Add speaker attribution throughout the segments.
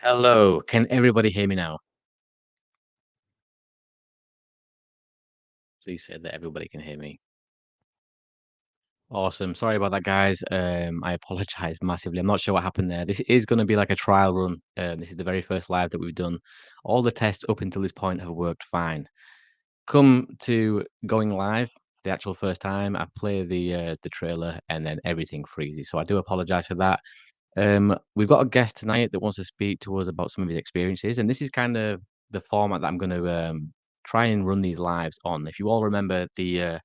Speaker 1: Hello, can everybody hear me now? Please say that everybody can hear me. Awesome. Sorry about that, guys. I apologize massively. I'm not sure what happened there. This is going to be like a trial run. This is the very first live that we've done. All the tests up until this point have worked fine. Come to going live the actual first time, I play the trailer and then everything freezes. So I do apologize for that. We've got a guest tonight that wants to speak to us about some of his experiences, and this is kind of the format that I'm going to try and run these lives on. If you all remember the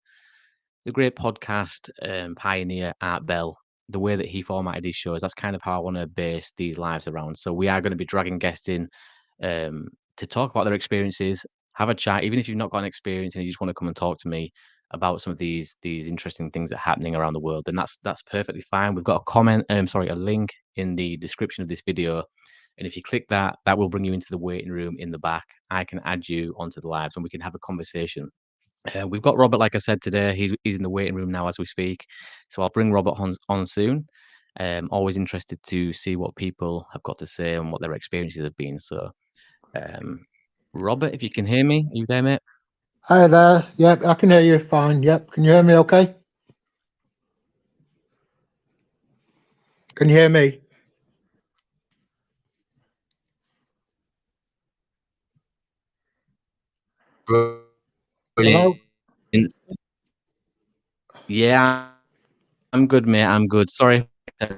Speaker 1: great podcast pioneer Art Bell, the way that he formatted his shows, that's kind of how I want to base these lives around. So we are going to be dragging guests in to talk about their experiences, have a chat, even if you've not got an experience and you just want to come and talk to me about some of these interesting things that are happening around the world, then that's perfectly fine. We've got a link in the description of this video. And if you click that, that will bring you into the waiting room in the back. I can add you onto the lives and we can have a conversation. We've got Robert, like I said today, he's in the waiting room now as we speak. So I'll bring Robert on soon. Always interested to see what people have got to say and what their experiences have been. So, Robert, if you can hear me, are you there, mate?
Speaker 2: Hi there. Yep, I can hear you fine. Yep. Can you hear me okay? Can you hear me? Hello?
Speaker 1: Yeah, I'm good, mate. I'm good. Sorry.
Speaker 2: Yeah,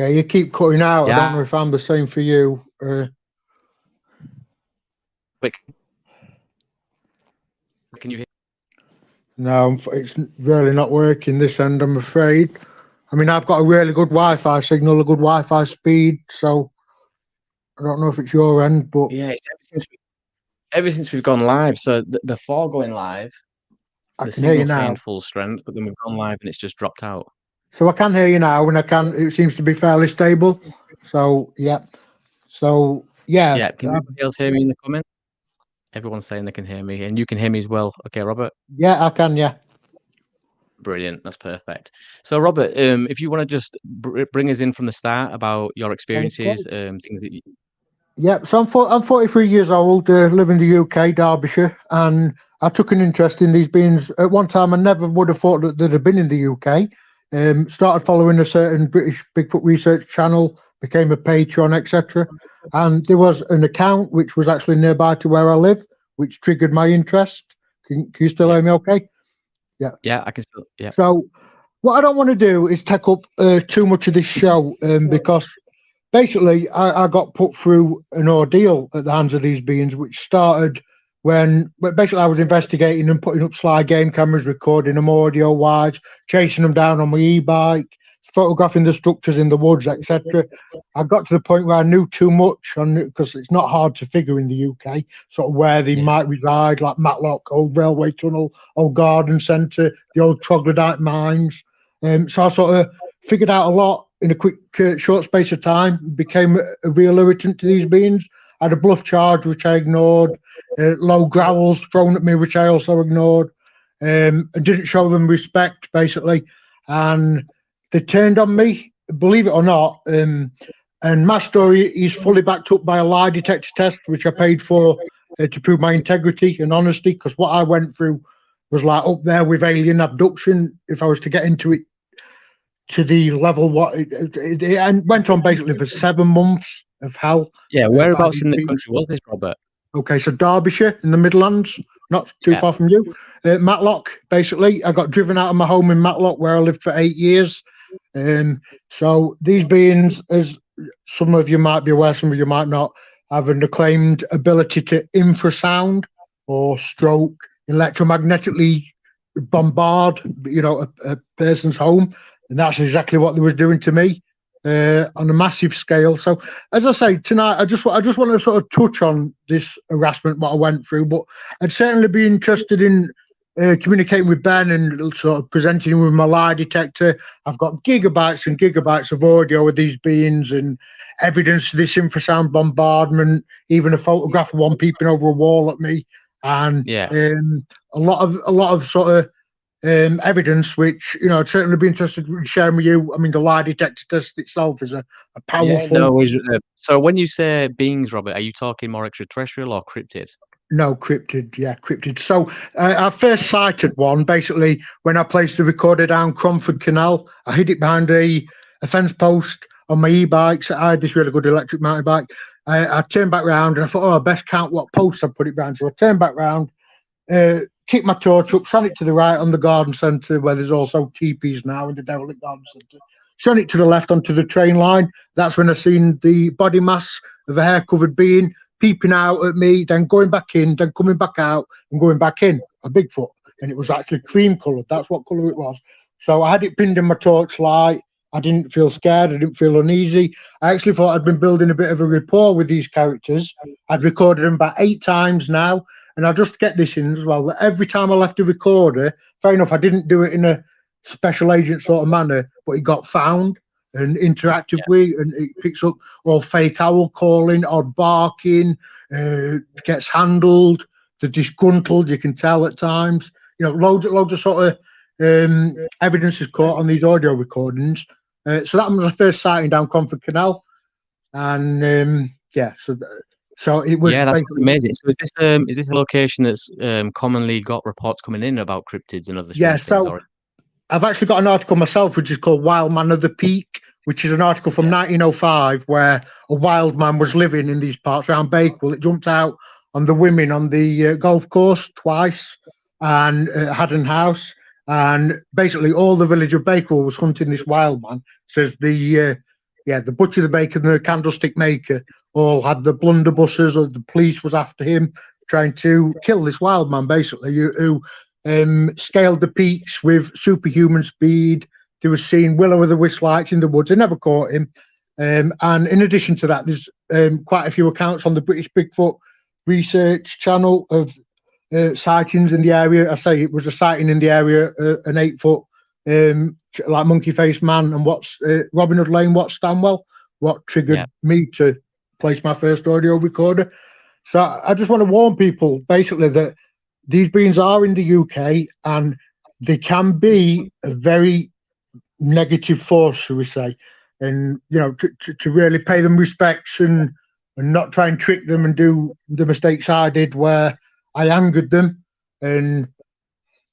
Speaker 2: you keep cutting out.
Speaker 1: Yeah.
Speaker 2: I don't know if I'm the same for you.
Speaker 1: But can you hear?
Speaker 2: No, it's really not working this end, I'm afraid. I mean, I've got a really good Wi-Fi signal, a good Wi-Fi speed, so I don't know if it's your end, but
Speaker 1: Yeah, it's ever since we've gone live. So before going live,
Speaker 2: I
Speaker 1: the
Speaker 2: can hear you
Speaker 1: signal's saying
Speaker 2: now.
Speaker 1: full strength, but then we've gone live and it's just dropped out.
Speaker 2: So I can hear you now, and it seems to be fairly stable. So, yeah. So, yeah.
Speaker 1: Yeah, can anybody else hear me in the comments? Everyone's saying they can hear me, and you can hear me as well. Okay, Robert?
Speaker 2: Yeah, I can, yeah.
Speaker 1: Brilliant. That's perfect. So, Robert, if you want to just bring us in from the start about your experiences, things that you...
Speaker 2: Yep, so I'm 43 years old, live in the UK, Derbyshire, and I took an interest in these beings. At one time, I never would have thought that they'd have been in the UK. Started following a certain British Bigfoot research channel, became a patron, etc. And there was an account which was actually nearby to where I live, which triggered my interest. Can you still hear me okay? Yeah.
Speaker 1: Yeah, I can still... Yeah.
Speaker 2: So what I don't want to do is take up too much of this show because basically, I got put through an ordeal at the hands of these beings, which started when basically I was investigating and putting up slide game cameras, recording them audio wise, chasing them down on my e-bike, photographing the structures in the woods, etc. I got to the point where I knew too much, because it's not hard to figure in the UK, sort of where they might reside, like Matlock, old railway tunnel, old garden centre, the old troglodyte mines. So I sort of figured out a lot in a quick, short space of time, became a real irritant to these beings. I had a bluff charge, which I ignored, low growls thrown at me, which I also ignored. I didn't show them respect, basically. And they turned on me, believe it or not. And my story is fully backed up by a lie detector test, which I paid for to prove my integrity and honesty, because what I went through was like up there with alien abduction. If I was to get into it to the level it went on basically for 7 months of hell.
Speaker 1: Yeah, whereabouts in the country was this, Robert?
Speaker 2: Okay, so Derbyshire in the Midlands, not too far from you. Matlock, basically. I got driven out of my home in Matlock where I lived for 8 years. So these beings, as some of you might be aware, some of you might not, have an acclaimed ability to infrasound or stroke, electromagnetically bombard, a person's home. And that's exactly what they was doing to me on a massive scale. So, as I say, tonight, I just want to sort of touch on this harassment, what I went through, but I'd certainly be interested in communicating with Ben and sort of presenting him with my lie detector. I've got gigabytes and gigabytes of audio of these beings and evidence of this infrasound bombardment, even a photograph of one peeping over a wall at me, and a lot of sort of evidence, which I'd certainly be interested in sharing with you. I mean, the lie detector test itself is a
Speaker 1: Yeah,
Speaker 2: powerful.
Speaker 1: no worries. So when you say beings, Robert, are you talking more extraterrestrial or cryptid?
Speaker 2: No, cryptid, yeah, cryptid. So I first sighted one basically when I placed the recorder down Cromford Canal. I hid it behind a fence post on my e-bikes. I had this really good electric mountain bike. I turned back round and I thought, oh, I best count what post I put it behind. So I turned back round, kicked my torch up, shone it to the right on the garden centre where there's also teepees now in the derelict garden centre. Shone it to the left onto the train line. That's when I seen the body mass of a hair-covered being peeping out at me, then going back in, then coming back out and going back in, a Bigfoot. And it was actually cream coloured. That's what colour it was. So I had it pinned in my torchlight. I didn't feel scared. I didn't feel uneasy. I actually thought I'd been building a bit of a rapport with these characters. I'd recorded them about 8 times now. And I'll just get this in as well. That every time I left a recorder, fair enough, I didn't do it in a special agent sort of manner, but it got found and interacted with, and it picks up all fake owl calling, odd barking, gets handled, the disgruntled, you can tell at times. Loads of sort of evidence is caught on these audio recordings. So that was my first sighting down Comfort Canal, and so it was
Speaker 1: Yeah, that's
Speaker 2: basically.
Speaker 1: amazing. So is this a location that's commonly got reports coming in about cryptids and other
Speaker 2: Yeah,
Speaker 1: strange things,
Speaker 2: so
Speaker 1: or
Speaker 2: I've actually got an article myself, which is called Wild Man of the Peak, which is an article from 1905 where a wild man was living in these parts around Bakewell. It jumped out on the women on the golf course twice and Haddon House. And basically, all the village of Bakewell was hunting this wild man. Says the butcher, the baker, and the candlestick maker all had the blunderbusses, or the police was after him, trying to kill this wild man, basically, who scaled the peaks with superhuman speed. They were seeing will-o'-the-wisp lights in the woods. They never caught him. And in addition to that, there's quite a few accounts on the British Bigfoot Research Channel of sightings in the area. I say it was a sighting in the area, an 8-foot like monkey-faced man, and what's Robin Hood Lane, what's Stanwell, what triggered me to place my first audio recorder. So I just want to warn people, basically, that these beings are in the UK and they can be a very negative force, shall we say, and to really pay them respects and not try and trick them and do the mistakes I did where I angered them. And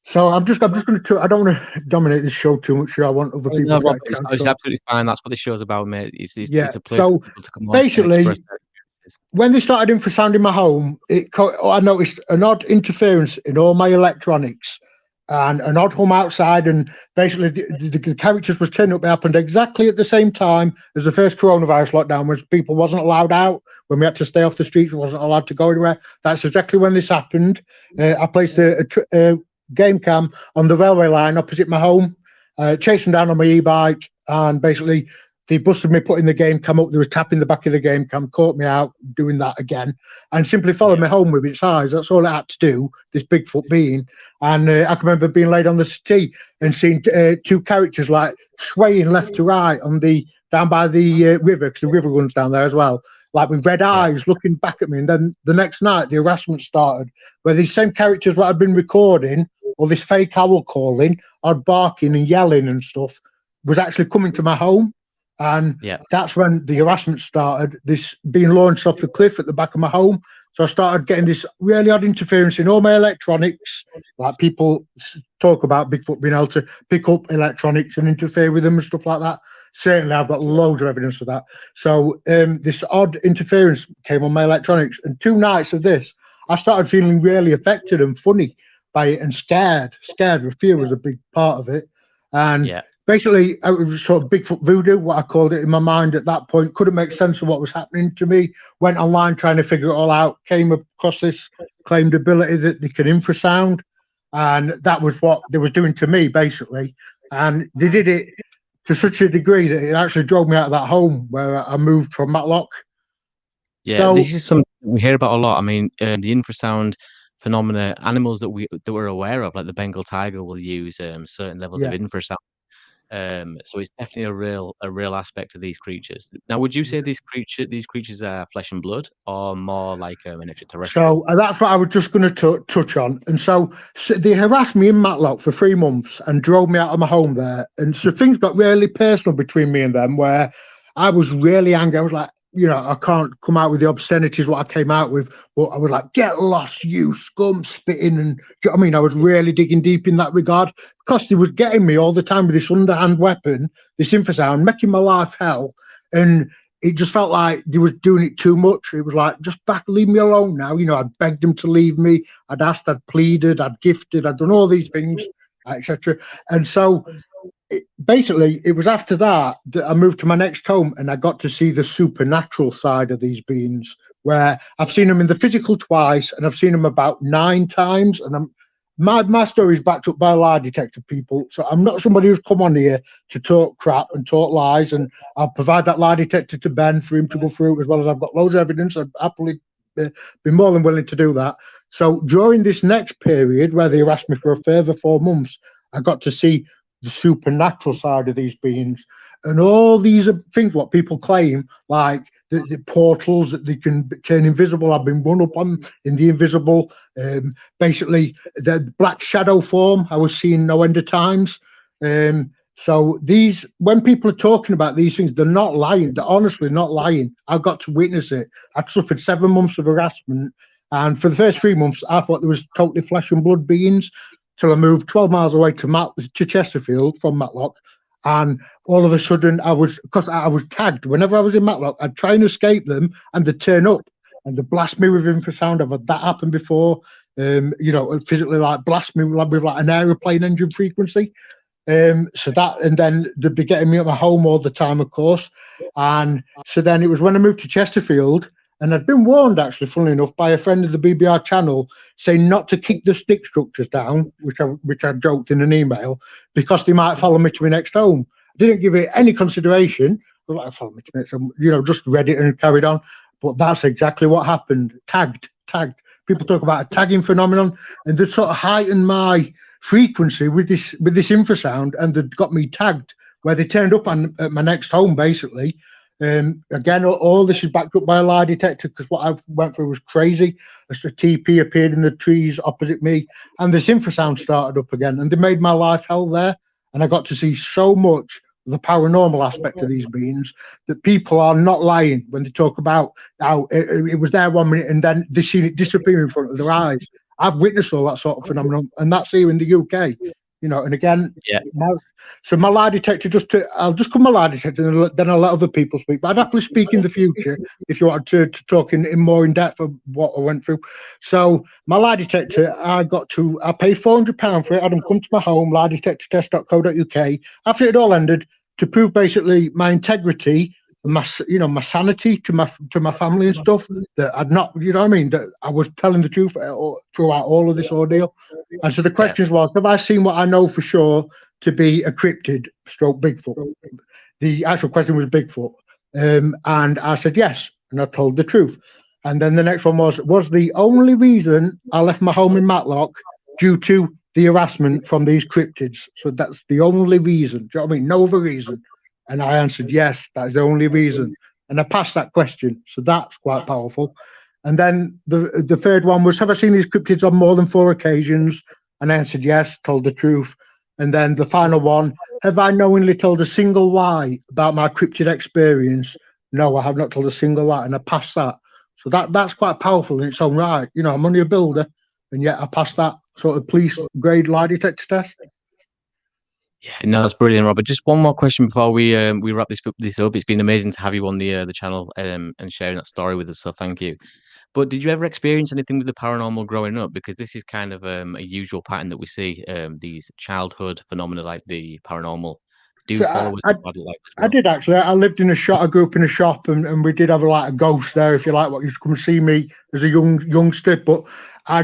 Speaker 2: so I'm just going to. I don't want to dominate this show too much. I want other people.
Speaker 1: No,
Speaker 2: to
Speaker 1: Robert, it's absolutely fine. That's what this show's about, mate. It's a place
Speaker 2: so
Speaker 1: for people to come on and
Speaker 2: basically,
Speaker 1: express their experiences.
Speaker 2: when they started infrasounding my home, I noticed an odd interference in all my electronics and an odd hum outside. And basically, the characters was turning up. It happened exactly at the same time as the first coronavirus lockdown, when people wasn't allowed out, when we had to stay off the streets, we wasn't allowed to go anywhere. That's exactly when this happened. I placed a game cam on the railway line opposite my home, chased them down on my e-bike, and basically they busted me putting the game cam up. They was tapping the back of the game cam, caught me out doing that again, and simply followed me home with its eyes. That's all it had to do, this Bigfoot being. And I can remember being laid on the settee and seeing 2 characters like swaying left to right down by the river, because the river runs down there as well, like with red eyes looking back at me. And then the next night, the harassment started, where these same characters that I'd been recording, or this fake owl calling, odd barking and yelling and stuff, was actually coming to my home. And that's when the harassment started, this being launched off the cliff at the back of my home. So I started getting this really odd interference in all my electronics. Like, people talk about Bigfoot being able to pick up electronics and interfere with them and stuff like that. Certainly, I've got loads of evidence for that. So this odd interference came on my electronics. And 2 nights of this, I started feeling really affected and funny by it, and scared. Fear was a big part of it. And basically, it was sort of Bigfoot voodoo, what I called it in my mind at that point. Couldn't make sense of what was happening to me. Went online trying to figure it all out. Came across this claimed ability that they can infrasound. And that was what they was doing to me, basically. And they did it to such a degree that it actually drove me out of that home where I moved from Matlock.
Speaker 1: Yeah, so, this is something we hear about a lot. I mean, the infrasound phenomena, animals that we're aware of, like the Bengal tiger, will use certain levels of infrasound. So it's definitely a real aspect of these creatures. Now, would you say these creatures are flesh and blood, or more like an extraterrestrial?
Speaker 2: So that's what I was just going to touch on. And so they harassed me in Matlock for 3 months and drove me out of my home there. And so things got really personal between me and them, where I was really angry. I was like, I can't come out with the obscenities what I came out with, but I was like, get lost, you scum, spitting. And do you know what I mean? I was really digging deep in that regard because he was getting me all the time with this underhand weapon, this infrasound, making my life hell. And it just felt like they was doing it too much. It was like, just back, leave me alone now. I'd begged them to leave me. I'd asked, I'd pleaded, I'd gifted, I'd done all these things, etc. And so basically, it was after that that I moved to my next home and I got to see the supernatural side of these beings, where I've seen them in the physical twice and I've seen them about 9 times. And my story is backed up by lie detector people. So I'm not somebody who's come on here to talk crap and talk lies. And I'll provide that lie detector to Ben for him to go through, as well as I've got loads of evidence. I'd happily be more than willing to do that. So during this next period, where they harassed me for a further 4 months, I got to see the supernatural side of these beings. And all these are things what people claim, like the portals that they can turn invisible. I've been run up on in the invisible. Basically, the black shadow form I was seeing no end of times. So when people are talking about these things, they're not lying. They're honestly not lying. I've got to witness it. I'd suffered 7 months of harassment, and for the first 3 months, I thought there was totally flesh and blood beings. Till I moved 12 miles away to Chesterfield from Matlock, and all of a sudden because I was tagged. Whenever I was in Matlock, I'd try and escape them, and they'd turn up and they'd blast me with infrasound. I've had that happen before. Physically like blast me with like an aeroplane engine frequency. So that, and then they'd be getting me at my home all the time, of course. And so then it was when I moved to Chesterfield, and I'd been warned, actually, funnily enough, by a friend of the BBR channel, saying not to kick the stick structures down, which I joked in an email, because they might follow me to my next home. I didn't give it any consideration. I was like, follow me to my next home, just read it and carried on. But that's exactly what happened. Tagged. People talk about a tagging phenomenon, and they sort of heightened my frequency with this infrasound, and they got me tagged, where they turned up at my next home, basically. Again, all this is backed up by a lie detector, because what I went through was crazy. A TP appeared in the trees opposite me, and this infrasound started up again, and they made my life hell there. And I got to see so much of the paranormal aspect of these beings that people are not lying when they talk about how it was there 1 minute and then they seen it disappear in front of their eyes. I've witnessed all that sort of phenomenon, and that's here in the UK. And again,
Speaker 1: Yeah.
Speaker 2: My lie detector, I'll just come my lie detector, and then I'll let other people speak. But I'd happily speak in the future if you wanted to talk in more in depth of what I went through. So my lie detector, I paid £400 for it. I had them come to my home, liedetectortest.co.uk. After it all ended, to prove basically my integrity, my sanity to my family and stuff, that I'd not, that I was telling the truth throughout all of this ordeal. And so the question was, have I seen what I know for sure to be a cryptid stroke Bigfoot? The actual question was Bigfoot. And I said yes, and I told the truth. And then the next one was the only reason I left my home in Matlock due to the harassment from these cryptids? So that's the only reason. Do you know what I mean? No other reason. And I answered yes, that is the only reason. And I passed that question. So that's quite powerful. And then the third one was, have I seen these cryptids on more than 4 occasions? And I answered yes, told the truth. And then the final one, have I knowingly told a single lie about my cryptid experience? No, I have not told a single lie, and I passed that. So that's quite powerful in its own right. I'm only a builder, and yet I passed that sort of police grade lie detector test.
Speaker 1: Yeah, no, that's brilliant, Robert. Just one more question before we wrap this up. It's been amazing to have you on the channel and sharing that story with us. So thank you. But did you ever experience anything with the paranormal growing up? Because this is kind of a usual pattern that we see. These childhood phenomena like the paranormal do follow us in adult life as well.
Speaker 2: I did actually. I lived in a shop. I grew up in a shop, and we did have a ghost there, if you like. What, you come see me as a youngster, but I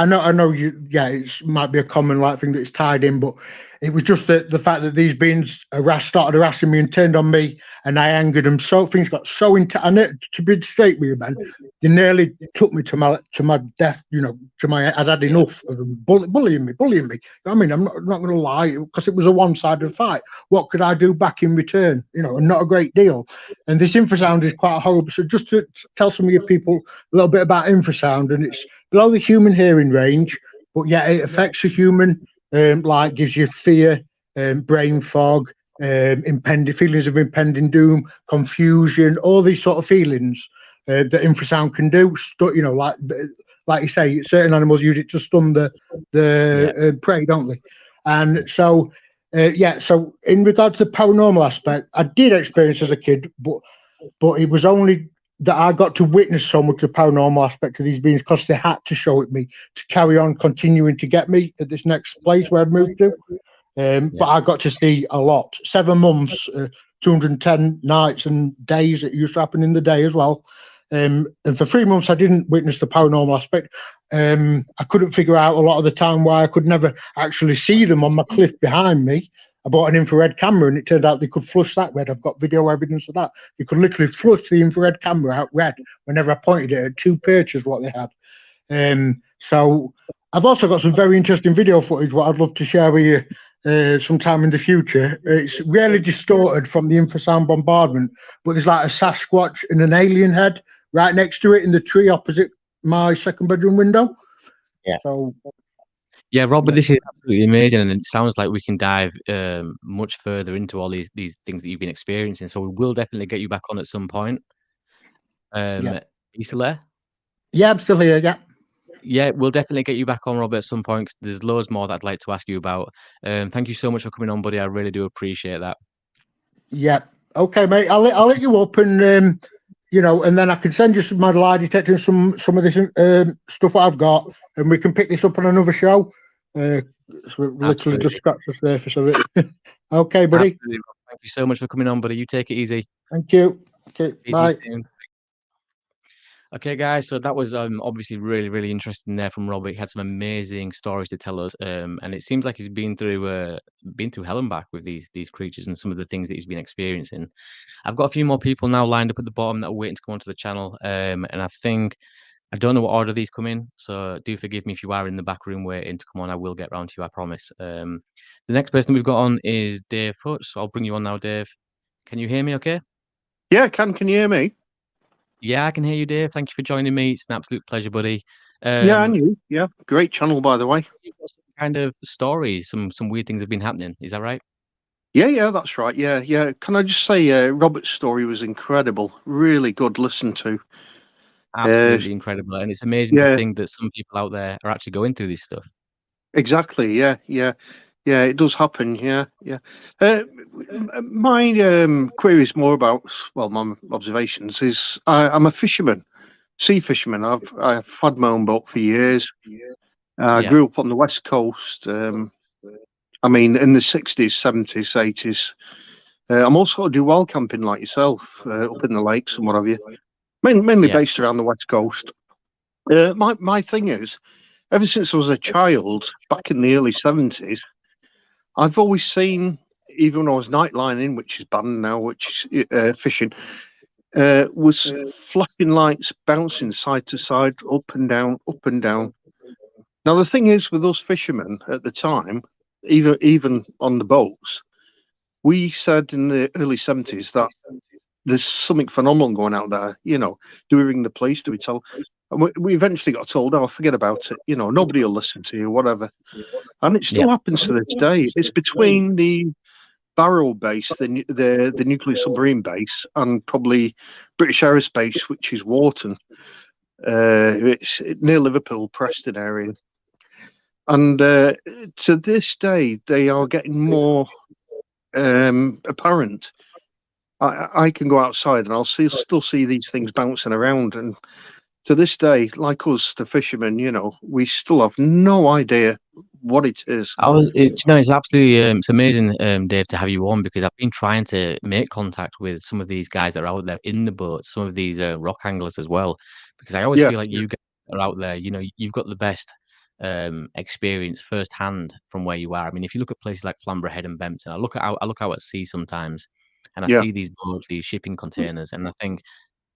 Speaker 2: know you. Yeah, it might be a common thing that it's tied in, but It was just the fact that these beings started harassing me and turned on me, and I angered them. So things got so into. And to be straight with you, man, they nearly took me to my death. You know, to my. I'd had enough of them bullying me. I mean, I'm not going to lie, because it was a one-sided fight. What could I do back in return? You know, and not a great deal. And this infrasound is quite horrible. So just to tell some of your people a little bit about infrasound, and it's below the human hearing range, but yeah, it affects the human. Like gives you fear, brain fog, impending feelings of impending doom, confusion, all these sort of feelings that infrasound can do. You know, like you say, certain animals use it to stun the prey, don't they? And so, yeah. So in regard to the paranormal aspect, I did experience as a kid, but it was only that I got to witness so much of the paranormal aspect of these beings because they had to show it me to carry on continuing to get me at this next place where I'd moved to. But I got to see a lot. 7 months, 210 nights and days. It used to happen in the day as well. And for 3 months, I didn't witness the paranormal aspect. I couldn't figure out a lot of the time why I could never actually see them on my cliff behind me. I bought an infrared camera, and it turned out they could flush that red. I've got video evidence of that. They could literally flush the infrared camera out red whenever I pointed it at 2 perches, what they had. So I've also got some very interesting video footage, what I'd love to share with you sometime in the future. It's really distorted from the infrasound bombardment, but there's like a Sasquatch and an alien head right next to it in the tree opposite my second bedroom window.
Speaker 1: Yeah.
Speaker 2: So,
Speaker 1: yeah, Robert, this is absolutely amazing, and it sounds like we can dive much further into all these things that you've been experiencing. So we will definitely get you back on at some point.
Speaker 2: yeah.
Speaker 1: Are you still there?
Speaker 2: Yeah, I'm still here. Yeah.
Speaker 1: Yeah, we'll definitely get you back on, Robert, at some point. 'Cause there's loads more that I'd like to ask you about. Thank you so much for coming on, buddy. I really do appreciate that.
Speaker 2: Yeah. Okay, mate. I'll let you up, and you know, and then I can send you my lie detector and some of this stuff that I've got, and we can pick this up on another show. So we literally just scratched the surface of it. Okay, buddy.
Speaker 1: Absolutely. Thank you so much for coming on, buddy. You take it easy.
Speaker 2: Thank you. Okay, bye.
Speaker 1: Okay, guys, so that was obviously really, really interesting there from Robert. He had some amazing stories to tell us, and it seems like he's been through hell and back with these creatures and some of the things that he's been experiencing. I've got a few more people now lined up at the bottom that are waiting to come onto the channel, and I don't know what order these come in, so do forgive me if you are in the back room waiting to come on. I will get round to you, I promise. The next person we've got on is Dave Foot, so I'll bring you on now, Dave. Can you hear me okay?
Speaker 3: Yeah, can you hear me?
Speaker 1: Yeah, I can hear you, Dave. Thank you for joining me. It's an absolute pleasure, buddy.
Speaker 3: Yeah, and you. Yeah, great channel, by the way.
Speaker 1: You've got some kind of story, some weird things have been happening. Is that right?
Speaker 3: Yeah, that's right. Yeah. Can I just say, Robert's story was incredible. Really good listen to.
Speaker 1: Absolutely incredible, and it's amazing to think that some people out there are actually going through this stuff.
Speaker 3: Exactly. Yeah. It does happen. Yeah. My query is more about, well, my observations is I'm a fisherman, sea fisherman. I've had my own boat for years. I grew up on the west coast. I mean, in the 60s, 70s, 80s. I'm also a do wild camping like yourself, up in the lakes and what have you. Mainly based around the west coast. My thing is, ever since I was a child, back in the early 70s, I've always seen, even when I was night lining, which is banned now, which is fishing, was flashing lights bouncing side to side, up and down, up and down. Now, the thing is, with us fishermen at the time, even on the boats, we said in the early 70s that there's something phenomenal going out there. You know, do we ring the police? Do we tell? And we eventually got told, "Oh, forget about it. You know, nobody will listen to you, whatever." And it still happens to this day. It's between the Barrow base, the nuclear submarine base, and probably British Aerospace, which is Wharton. It's near Liverpool, Preston area. And to this day, they are getting more apparent. I can go outside and I'll still see these things bouncing around. And to this day, like us, the fishermen, you know, we still have no idea what it is.
Speaker 1: It's absolutely, it's amazing, Dave, to have you on, because I've been trying to make contact with some of these guys that are out there in the boats, some of these rock anglers as well, because I always feel like you guys are out there, you know, you've got the best experience firsthand from where you are. I mean, if you look at places like Flamborough Head and Bempton, I look out at sea sometimes, and I
Speaker 3: Yeah.
Speaker 1: see these boats, these shipping containers, and I think,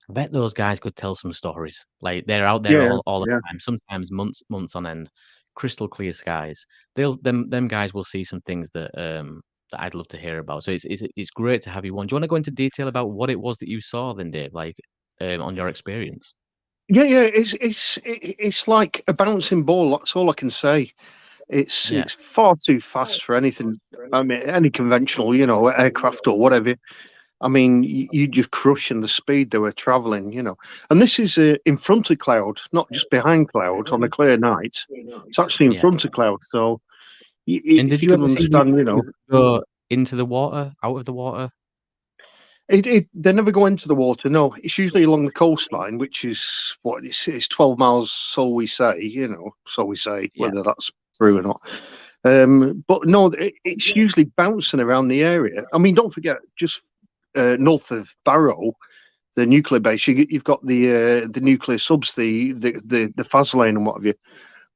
Speaker 1: I bet those guys could tell some stories. Like, they're out there
Speaker 3: Yeah.
Speaker 1: all the
Speaker 3: Yeah.
Speaker 1: time, sometimes months on end, crystal clear skies. Them guys will see some things that that I'd love to hear about. So it's great to have you on. Do you want to go into detail about what it was that you saw then, Dave? Like, on your experience?
Speaker 3: Yeah. It's like a bouncing ball. That's all I can say. It's
Speaker 1: Yeah,
Speaker 3: far too fast for anything. I mean, any conventional, you know, aircraft or whatever. I mean, you just crushing the speed they were traveling, you know. And this is in front of cloud, not just behind cloud on a clear night. It's actually in
Speaker 1: yeah.
Speaker 3: front of cloud. So
Speaker 1: And
Speaker 3: if
Speaker 1: did
Speaker 3: you
Speaker 1: you
Speaker 3: can
Speaker 1: ever see these
Speaker 3: understand, you know,
Speaker 1: things go into the water, out of the water?
Speaker 3: they never go into the water. No, it's usually along the coastline, which is what it's 12 miles, so we say, you know, so we say,
Speaker 1: Yeah,
Speaker 3: whether that's true or not. But no, it's usually bouncing around the area. I mean, don't forget, just north of Barrow, the nuclear base, you've got the nuclear subs, the Faslane and what have you,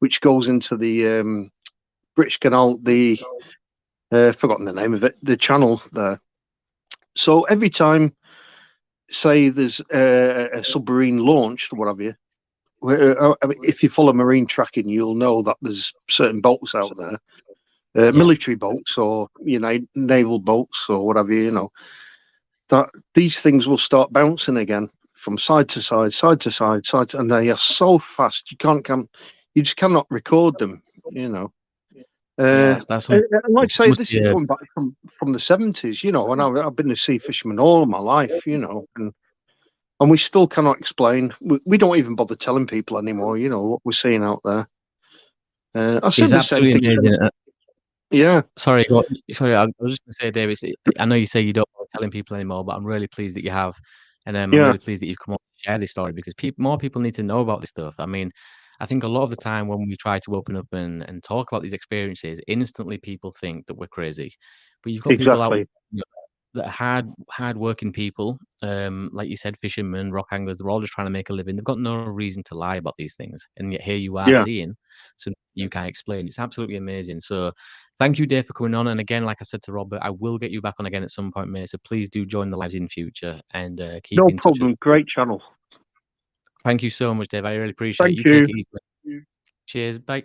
Speaker 3: which goes into the British Canal, the forgotten the name of it, the channel there. So every time, say there's a submarine launched or what have you, I mean, if you follow marine tracking, you'll know that there's certain boats out there,
Speaker 1: yeah,
Speaker 3: military boats or naval boats or whatever, you know, that these things will start bouncing again from side to side, and they are so fast you just cannot record them, you know.
Speaker 1: that's
Speaker 3: And like I say,
Speaker 1: must
Speaker 3: this
Speaker 1: be
Speaker 3: is
Speaker 1: a
Speaker 3: going back from the 70s, you know, and I've been a sea fisherman all of my life, you know, and we still cannot explain. We don't even bother telling people anymore, you know, what we're seeing out there. I said
Speaker 1: It's
Speaker 3: the same
Speaker 1: absolutely
Speaker 3: thing.
Speaker 1: amazing.
Speaker 3: Yeah,
Speaker 1: Sorry, sorry. I was just gonna say, David. I know you say you don't like telling people anymore, but I'm really pleased that you have, and I'm
Speaker 3: yeah,
Speaker 1: really pleased that you've come on to share this story because more people need to know about this stuff. I mean, I think a lot of the time when we try to open up and talk about these experiences, instantly people think that we're crazy. But you've got people out
Speaker 3: exactly.
Speaker 1: that are hard working people, like you said, fishermen, rock anglers. They're all just trying to make a living. They've got no reason to lie about these things, and yet here you are
Speaker 3: Yeah,
Speaker 1: seeing some you can't explain. It's absolutely amazing. So thank you, Dave, for coming on. And again, like I said to Robert, I will get you back on again at some point, mate. So please do join the lives in future and keep
Speaker 3: no
Speaker 1: in touch as
Speaker 3: problem.
Speaker 1: well.
Speaker 3: Great channel.
Speaker 1: Thank you so much, Dave. I really appreciate it.
Speaker 3: Thank
Speaker 1: You take
Speaker 3: you.
Speaker 1: it easy. Cheers. Bye.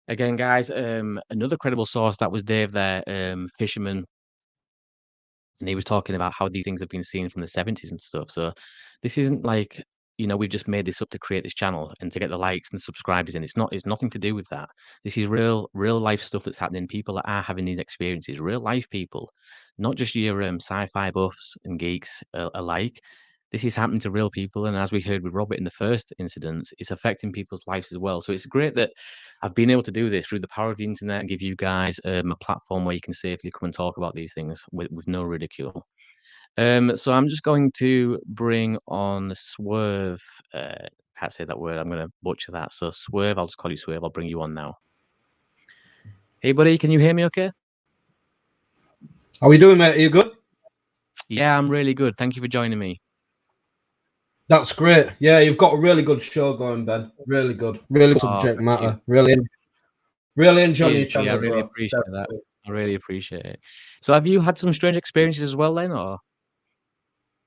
Speaker 1: Again, guys, another credible source that was Dave there, fisherman, and he was talking about how these things have been seen from the 70s and stuff. So this isn't like, we've just made this up to create this channel and to get the likes and subscribers in. It's nothing to do with that. This is real life stuff that's happening. People that are having these experiences, real life people, not just your sci-fi buffs and geeks alike. This is happening to real people, and as we heard with Robert in the first incident, it's affecting people's lives as well. So it's great that I've been able to do this through the power of the internet and give you guys a platform where you can safely come and talk about these things with no ridicule. So I'm just going to bring on Swerve. Can't say that word. I'm going to butcher that. So Swerve, I'll just call you Swerve. I'll bring you on now. Hey, buddy, can you hear me okay?
Speaker 4: How are you doing, mate? Are you good?
Speaker 1: Yeah, I'm really good. Thank you for joining me.
Speaker 4: That's great. Yeah, you've got a really good show going, Ben. Really good. Really good subject matter. Really enjoying your channel,
Speaker 1: I really
Speaker 4: bro.
Speaker 1: appreciate that. I really appreciate it. So have you had some strange experiences as well then, or?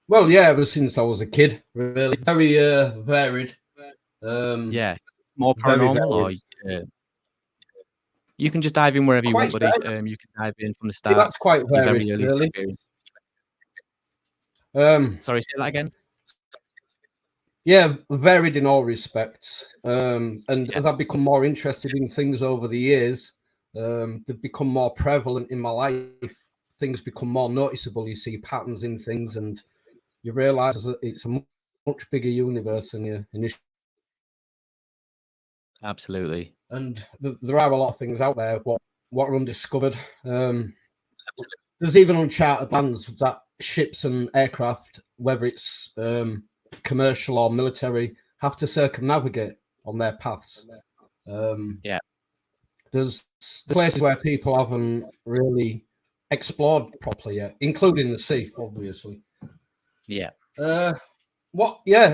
Speaker 4: Well, yeah, ever since I was a kid, really. Very varied.
Speaker 1: Yeah. More
Speaker 4: Very
Speaker 1: paranormal, or you can just dive in wherever you want,
Speaker 4: quite
Speaker 1: buddy.
Speaker 4: varied.
Speaker 1: You can dive in from the
Speaker 4: Yeah,
Speaker 1: start,
Speaker 4: that's quite
Speaker 1: your
Speaker 4: varied,
Speaker 1: very earliest
Speaker 4: really.
Speaker 1: experience.
Speaker 4: Um,
Speaker 1: Sorry, say that again.
Speaker 4: yeah, varied in all respects. And
Speaker 1: Yeah.
Speaker 4: as I've become more interested in things over the years, they've become more prevalent in my life. Things become more noticeable. You see patterns in things, and you realise that it's a much bigger universe than you initially.
Speaker 1: Absolutely.
Speaker 4: And there are a lot of things out there what are undiscovered. There's even uncharted lands that ships and aircraft, whether it's commercial or military, have to circumnavigate on their paths.
Speaker 1: Yeah.
Speaker 4: There's places where people haven't really explored properly yet, including the sea, obviously.
Speaker 1: Yeah.
Speaker 4: Yeah,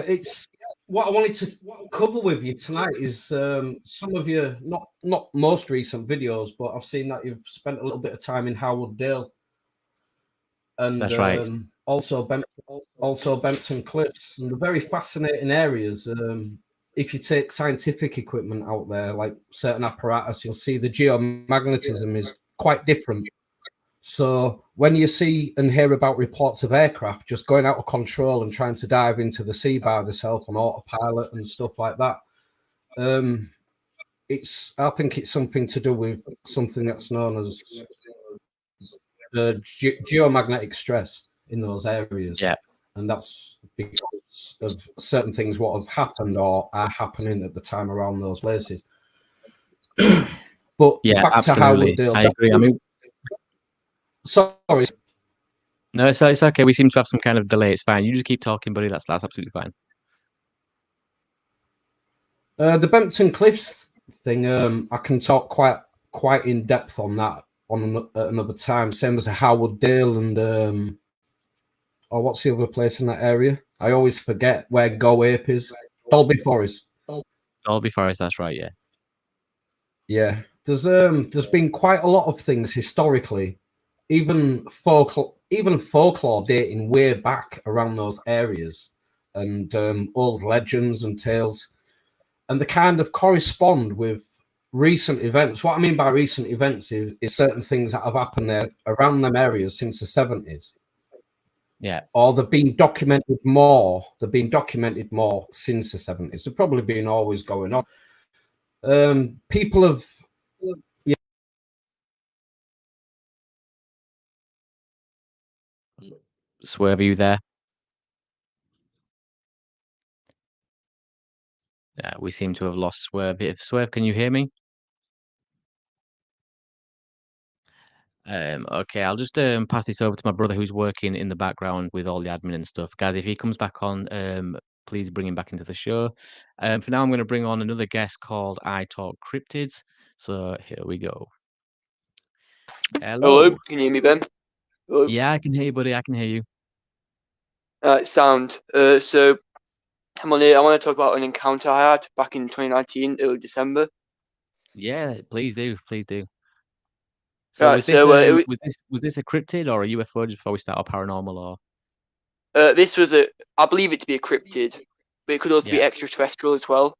Speaker 4: it's what I wanted to cover with you tonight is some of your not most recent videos, but I've seen that you've spent a little bit of time in Howard Dale and
Speaker 1: That's right.
Speaker 4: also Bempton Cliffs, and the very fascinating areas. If you take scientific equipment out there, like certain apparatus, you'll see the geomagnetism is quite different. So when you see and hear about reports of aircraft just going out of control and trying to dive into the sea by themselves on autopilot and stuff like that, I think it's something to do with something that's known as geomagnetic stress in those areas.
Speaker 1: Yeah.
Speaker 4: And that's because of certain things what have happened or are happening at the time around those places. But
Speaker 1: Yeah,
Speaker 4: back
Speaker 1: absolutely.
Speaker 4: to Howard Dale.
Speaker 1: I agree. I mean,
Speaker 4: sorry.
Speaker 1: No, it's okay. We seem to have some kind of delay. It's fine. You just keep talking, buddy. That's absolutely fine.
Speaker 4: The Bempton Cliffs thing, I can talk quite in depth on that at another time. Same as a Howard Dale and what's the other place in that area? I always forget where Go Ape is. Dolby Forest.
Speaker 1: Dolby Forest. That's right. Yeah.
Speaker 4: Yeah. There's been quite a lot of things historically, even folklore dating way back around those areas, and old legends and tales, and they kind of correspond with recent events. What I mean by recent events is certain things that have happened there around them areas since the 70s.
Speaker 1: Yeah.
Speaker 4: Or they've been documented more. They've been documented more since the 70s. They've probably been always going on. People have. Yeah.
Speaker 1: Swerve, are you there? Yeah, we seem to have lost Swerve. If Swerve, can you hear me? Okay, I'll just pass this over to my brother who's working in the background with all the admin and stuff. Guys, if he comes back on, please bring him back into the show. For now, I'm going to bring on another guest called I Talk Cryptids. So here we go.
Speaker 5: Hello, can you hear me, Ben? Hello.
Speaker 1: Yeah, I can hear you, buddy. I can hear you.
Speaker 5: Sound. So I'm on here. I want to talk about an encounter I had back in 2019, early December.
Speaker 1: Yeah, please do. Please do. So
Speaker 5: Right,
Speaker 1: was this a cryptid or a UFO just before we start our paranormal or?
Speaker 5: This was I believe it to be a cryptid, but it could also be extraterrestrial as well.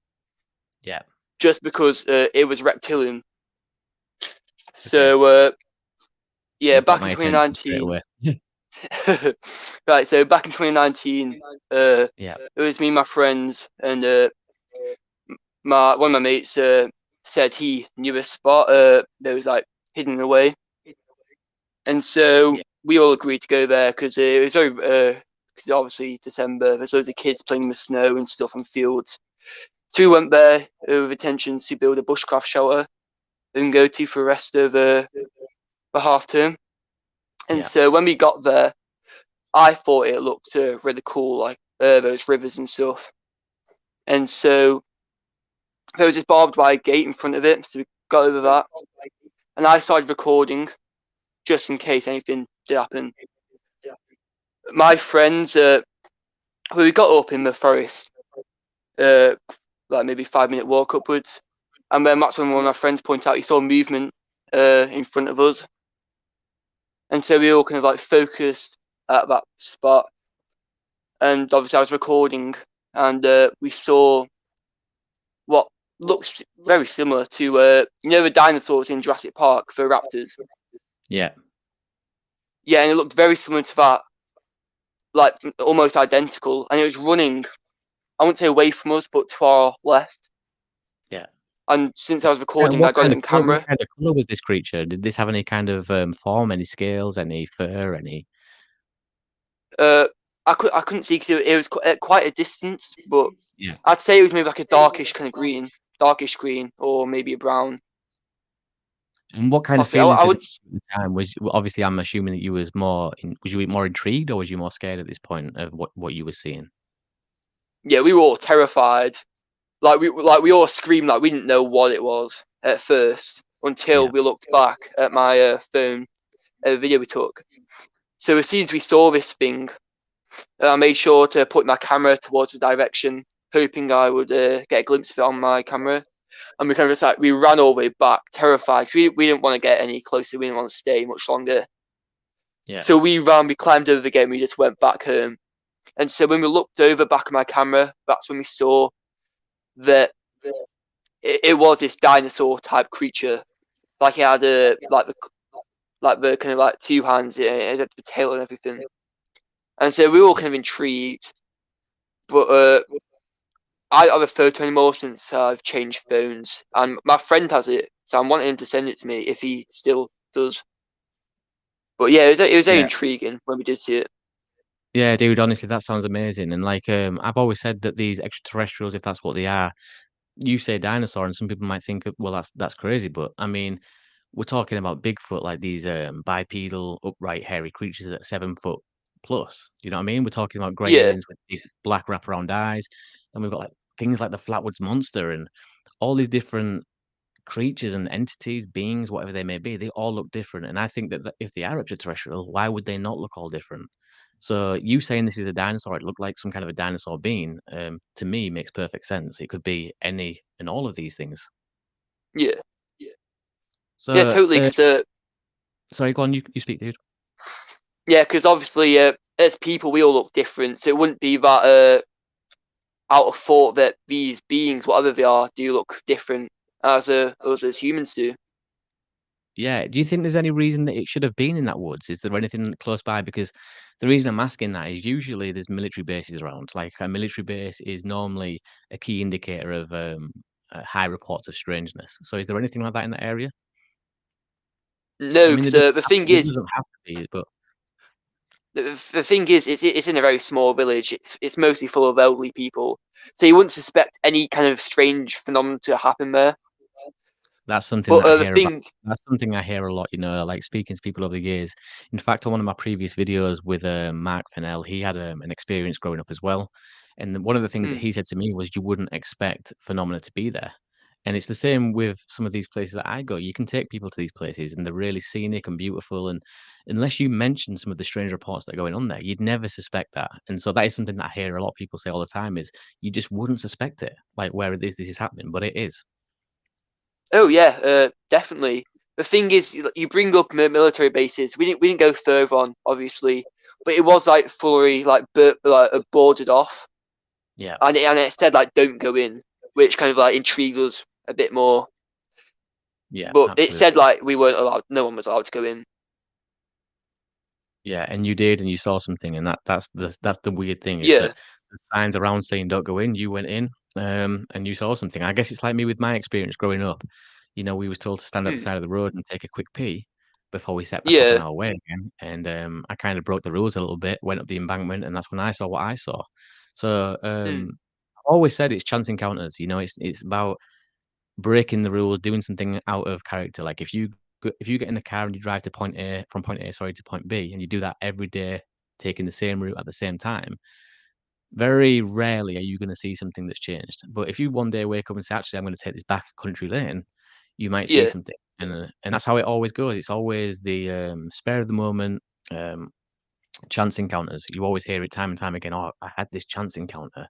Speaker 1: Yeah.
Speaker 5: Just because it was reptilian. So yeah, back in 2019. Right, so back in 2019, it was me and my friends, and one of my mates said he knew a spot that was like hidden away, and so we all agreed to go there because it was over. Because obviously December, there's loads of kids playing in the snow and stuff on fields. So we went there with intentions to build a bushcraft shelter and go to for the rest of the half term. And so when we got there, I thought it looked really cool, like those rivers and stuff. And so there was this barbed wire gate in front of it, so we got over that. And I started recording, just in case anything did happen. My friends, we got up in the forest, like maybe 5-minute walk upwards. And then that's when one of my friends pointed out he saw movement in front of us. And so we all kind of like focused at that spot. And obviously I was recording, and we saw what looks very similar to the dinosaurs in Jurassic Park for raptors.
Speaker 1: Yeah,
Speaker 5: and it looked very similar to that, like almost identical, and it was running, I wouldn't say away from us, but to our left. And since I was recording, I got it on camera.
Speaker 1: What kind of color was this creature? Did this have any kind of form, any scales, any fur, any?
Speaker 5: I couldn't see because it was quite a distance, but I'd say it was maybe like a darkish green, or maybe a brown.
Speaker 1: And what kind of feelings did at the time? Obviously, I'm assuming that you was you more intrigued, or was you more scared at this point of what you were seeing?
Speaker 5: Yeah, we were all terrified. Like we all screamed, like we didn't know what it was at first until we looked back at my phone, video we took. So as soon as we saw this thing, I made sure to put my camera towards the direction hoping I would get a glimpse of it on my camera. And we kind of just like, we ran all the way back, terrified, because we didn't want to get any closer. We didn't want to stay much longer.
Speaker 1: Yeah.
Speaker 5: So we ran, we climbed over the gate, and we just went back home. And so when we looked over back at my camera, that's when we saw that it was this dinosaur type creature. Like it had like the kind of like two hands, it had the tail and everything. And so we were all kind of intrigued. But I don't have a photo anymore since I've changed phones, and my friend has it, so I'm wanting him to send it to me if he still does. But yeah, it was very intriguing when we did see it.
Speaker 1: Yeah, dude, honestly, that sounds amazing. And like, I've always said that these extraterrestrials, if that's what they are, you say dinosaur, and some people might think, well, that's crazy. But I mean, we're talking about Bigfoot, like these bipedal, upright, hairy creatures at 7 foot plus. You know what I mean? We're talking about grey
Speaker 5: Yeah.
Speaker 1: aliens with big black wraparound eyes. Then we've got like things like the Flatwoods Monster and all these different creatures and entities, beings, whatever they may be. They all look different. And I think that if they are extraterrestrial, why would they not look all different? So you saying this is a dinosaur, it looked like some kind of a dinosaur being, to me makes perfect sense. It could be any and all of these things.
Speaker 5: Yeah.
Speaker 1: So
Speaker 5: yeah, totally. Because
Speaker 1: sorry, go on. You speak, dude.
Speaker 5: yeah, because obviously, as people, we all look different, so it wouldn't be that out of thought that these beings, whatever they are, do look different as us as humans do.
Speaker 1: Yeah. Do you think there's any reason that it should have been in that woods? Is there anything close by? Because the reason I'm asking that is usually there's military bases around. Like a military base is normally a key indicator of high reports of strangeness. So is there anything like that in that area?
Speaker 5: No,
Speaker 1: I mean,
Speaker 5: because the thing
Speaker 1: it
Speaker 5: is,
Speaker 1: doesn't have to be, but
Speaker 5: the thing is, it's in a very small village. It's mostly full of elderly people, so you wouldn't suspect any kind of strange phenomenon to happen there.
Speaker 1: that's something
Speaker 5: But
Speaker 1: that I
Speaker 5: the
Speaker 1: hear about.
Speaker 5: thing,
Speaker 1: That's something I hear a lot, you know, like speaking to people over the years. In fact, on one of my previous videos with Mark Fennell, he had an experience growing up as well. And one of the things that he said to me was you wouldn't expect phenomena to be there. And it's the same with some of these places that I go. You can take people to these places and they're really scenic and beautiful. And unless you mention some of the strange reports that are going on there, you'd never suspect that. And so that is something that I hear a lot of people say all the time is you just wouldn't suspect it, like where this is happening, but it is.
Speaker 5: oh yeah, definitely. The thing is, you bring up military bases. We didn't go further on, obviously, but it was like fully like boarded off.
Speaker 1: Yeah.
Speaker 5: And it said like don't go in, which kind of like intrigued us a bit more.
Speaker 1: Yeah,
Speaker 5: But
Speaker 1: absolutely.
Speaker 5: it said like we weren't allowed, no one was allowed to go in.
Speaker 1: Yeah, and you did, and you saw something, and that's the weird thing is
Speaker 5: Yeah.
Speaker 1: that the signs around saying don't go in, you went in, and you saw something. I guess it's like me with my experience growing up. You know, we was told to stand at the side of the road and take a quick pee before we set back off on
Speaker 5: Yeah.
Speaker 1: our way again. And I kind of broke the rules a little bit, went up the embankment, and that's when I saw what I saw. So I've always said it's chance encounters. You know, it's about breaking the rules, doing something out of character. Like if you get in the car and you drive to point A from point A, sorry, to point B, and you do that every day, taking the same route at the same time, very rarely are you going to see something that's changed. But if you one day wake up and say, actually, I'm going to take this back country lane, you might see
Speaker 5: Yeah.
Speaker 1: something, and that's how it always goes. It's always the spare of the moment. Chance encounters. You always hear it time and time again. Oh, I had this chance encounter.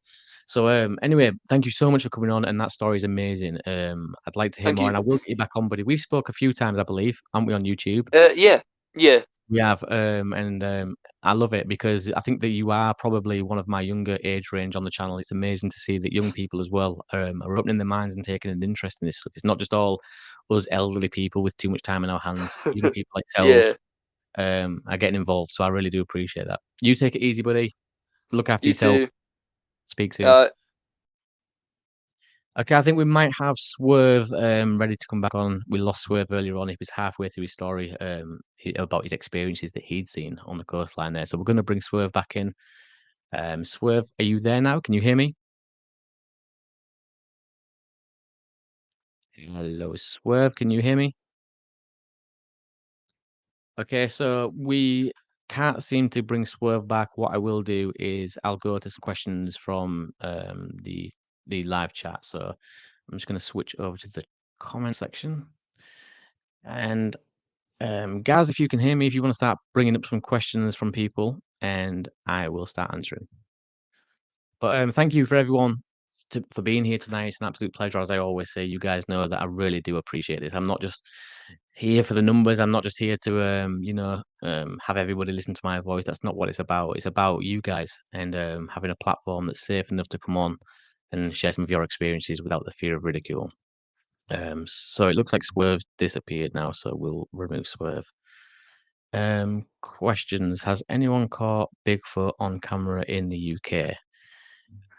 Speaker 1: So anyway, thank you so much for coming on, and that story is amazing. I'd like to hear
Speaker 5: Thank
Speaker 1: more,
Speaker 5: you.
Speaker 1: and I will get you back on, buddy. We've spoke a few times, I believe, aren't we, on YouTube?
Speaker 5: Yeah.
Speaker 1: We have, and I love it because I think that you are probably one of my younger age range on the channel. It's amazing to see that young people as well are opening their minds and taking an interest in this stuff. It's not just all us elderly people with too much time in our hands. Young people like yourself
Speaker 5: Yeah.
Speaker 1: are getting involved. So I really do appreciate that. You take it easy, buddy. Look after
Speaker 5: You
Speaker 1: yourself.
Speaker 5: too.
Speaker 1: Speak soon. Okay, I think we might have Swerve ready to come back on. We lost Swerve earlier on. He was halfway through his story about his experiences that he'd seen on the coastline there. So we're going to bring Swerve back in. Swerve, are you there now? Can you hear me? Hello, Swerve. Can you hear me? Okay, so we can't seem to bring Swerve back. What I will do is I'll go to some questions from the live chat. So I'm just going to switch over to the comment section. And Gaz, if you can hear me, if you want to start bringing up some questions from people, and I will start answering. But thank you for everyone for being here tonight. It's an absolute pleasure. As I always say, you guys know that I really do appreciate this. I'm not just here for the numbers. I'm not just here to, have everybody listen to my voice. That's not what it's about. It's about you guys and having a platform that's safe enough to come on and share some of your experiences without the fear of ridicule. So it looks like Swerve's disappeared now, so we'll remove Swerve. Questions. Has anyone caught Bigfoot on camera in the UK?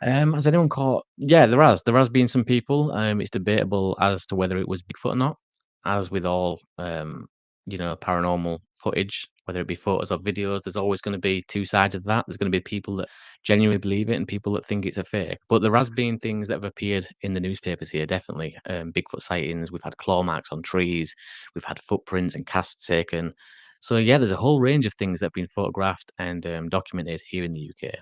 Speaker 1: Has anyone caught? Yeah, there has. There has been some people. It's debatable as to whether it was Bigfoot or not. As with all, paranormal footage, whether it be photos or videos, there's always going to be two sides of that. There's going to be people that genuinely believe it and people that think it's a fake. But there has been things that have appeared in the newspapers here, definitely. Bigfoot sightings. We've had claw marks on trees. We've had footprints and casts taken. So yeah, there's a whole range of things that have been photographed and documented here in the UK.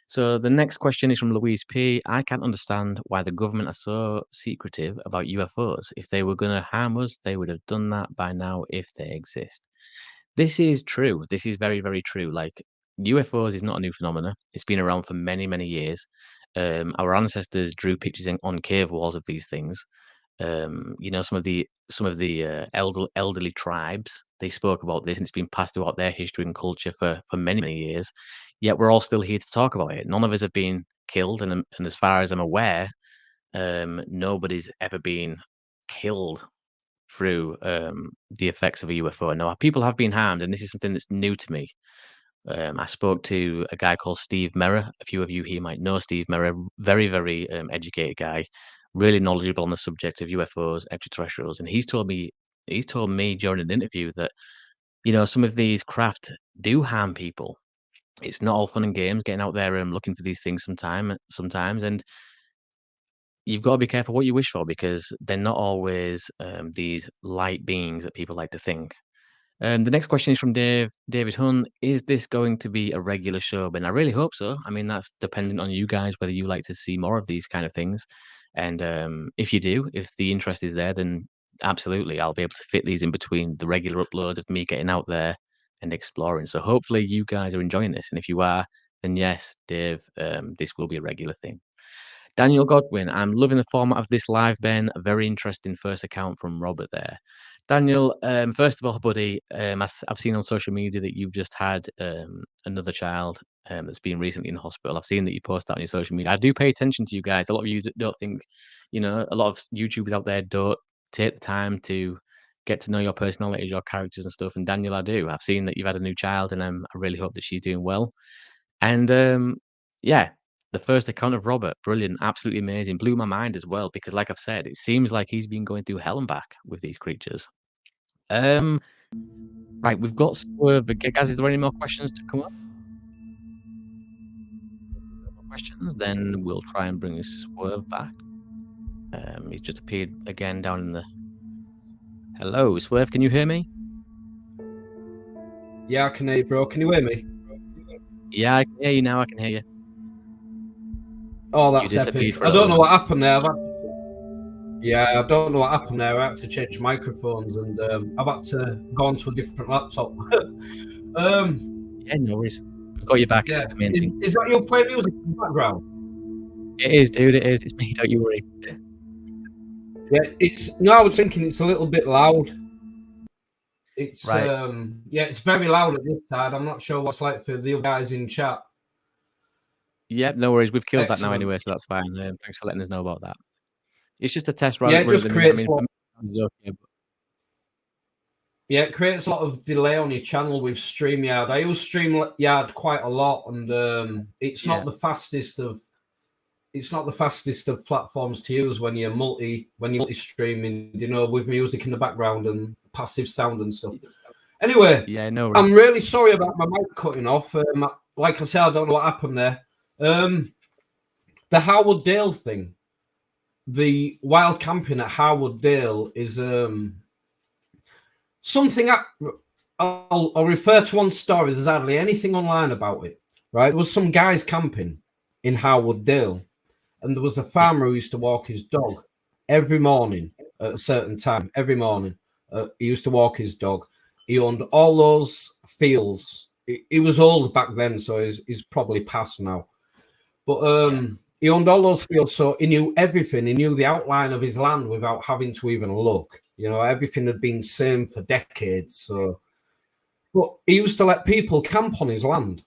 Speaker 1: So the next question is from Louise P. I can't understand why the government are so secretive about UFOs. If they were going to harm us, they would have done that by now if they exist. This is true. This is very, very true. Like UFOs is not a new phenomenon. It's been around for many, many years. Our ancestors drew pictures on cave walls of these things. Some of the elderly tribes, they spoke about this, and it's been passed throughout their history and culture for many, many years. Yet we're all still here to talk about it. None of us have been killed, and as far as I'm aware, nobody's ever been killed through the effects of a UFO. Now, people have been harmed, and this is something that's new to me. I spoke to a guy called Steve Merrer. A few of you here might know Steve Merrer. Very, very educated guy, really knowledgeable on the subject of UFOs, extraterrestrials. And he's told me during an interview that some of these craft do harm people. It's not all fun and games getting out there and looking for these things sometimes, and you've got to be careful what you wish for because they're not always these light beings that people like to think. The next question is from David Hunn. Is this going to be a regular show? Ben, I really hope so. I mean, that's dependent on you guys, whether you like to see more of these kind of things. And if you do, if the interest is there, then absolutely, I'll be able to fit these in between the regular upload of me getting out there and exploring. So hopefully you guys are enjoying this. And if you are, then yes, Dave, this will be a regular thing. Daniel Godwin, I'm loving the format of this live, Ben. A very interesting first account from Robert there. Daniel, first of all, buddy, I've seen on social media that you've just had another child that's been recently in hospital. I've seen that you post that on your social media. I do pay attention to you guys. A lot of you don't think, a lot of YouTubers out there don't take the time to get to know your personalities, your characters and stuff. And Daniel, I do. I've seen that you've had a new child, and I really hope that she's doing well. And yeah, the first account of Robert, brilliant, absolutely amazing. Blew my mind as well because, like I've said, it seems like he's been going through hell and back with these creatures. Right, we've got Swerve. Guys, is there any more questions to come up? No more questions, then we'll try and bring Swerve back. He's just appeared again down in the. Hello, Swerve. Can you hear me?
Speaker 4: Yeah, I can hear you, bro. Can you hear me?
Speaker 1: Yeah, I can hear you now. I can hear you.
Speaker 4: Oh, that's epic. I don't know what happened there. I don't know what happened there. I had to change microphones, and I've had to go onto a different laptop.
Speaker 1: Yeah, no worries. We've got you back.
Speaker 4: Yeah.
Speaker 1: That's the main thing.
Speaker 4: Is that your play music in the background?
Speaker 1: It is, dude. It is. It's me. Don't you worry.
Speaker 4: Yeah, it's. No, I was thinking it's a little bit loud. It's
Speaker 1: right.
Speaker 4: It's very loud at this side. I'm not sure what's like for the other guys in chat.
Speaker 1: Yep, no worries. We've killed that now anyway, so that's fine. Thanks for letting us know about that. It's just a test run.
Speaker 4: Yeah, it just creates.
Speaker 1: Yeah,
Speaker 4: it creates a lot of delay on your channel with StreamYard. I use StreamYard quite a lot, and it's not the fastest of. It's not the fastest of platforms to use when you're multi-streaming, with music in the background and passive sound and stuff. Anyway,
Speaker 1: yeah, no worries.
Speaker 4: I'm really sorry about my mic cutting off. Like I said, I don't know what happened there. The Howard Dale thing, the wild camping at Howard Dale is something. I'll refer to one story. There's hardly anything online about it. Right, there was some guys camping in Howard Dale. And there was a farmer who used to walk his dog every morning at a certain time. Every morning, he used to walk his dog. He owned all those fields. He was old back then, so he's probably passed now. But He owned all those fields, so he knew everything. He knew the outline of his land without having to even look. You know, everything had been same for decades. So, but he used to let people camp on his land,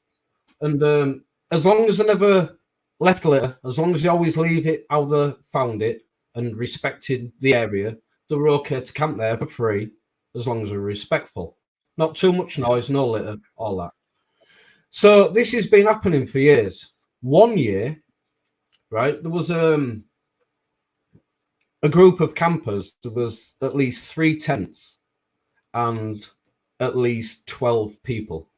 Speaker 4: and as long as they never left litter, as long as they always leave it how they found it and respected the area, they were okay to camp there for free, as long as they were respectful. Not too much noise, no litter, all that. So this has been happening for years. One year, right, there was a group of campers. There was at least 3 tents and at least 12 people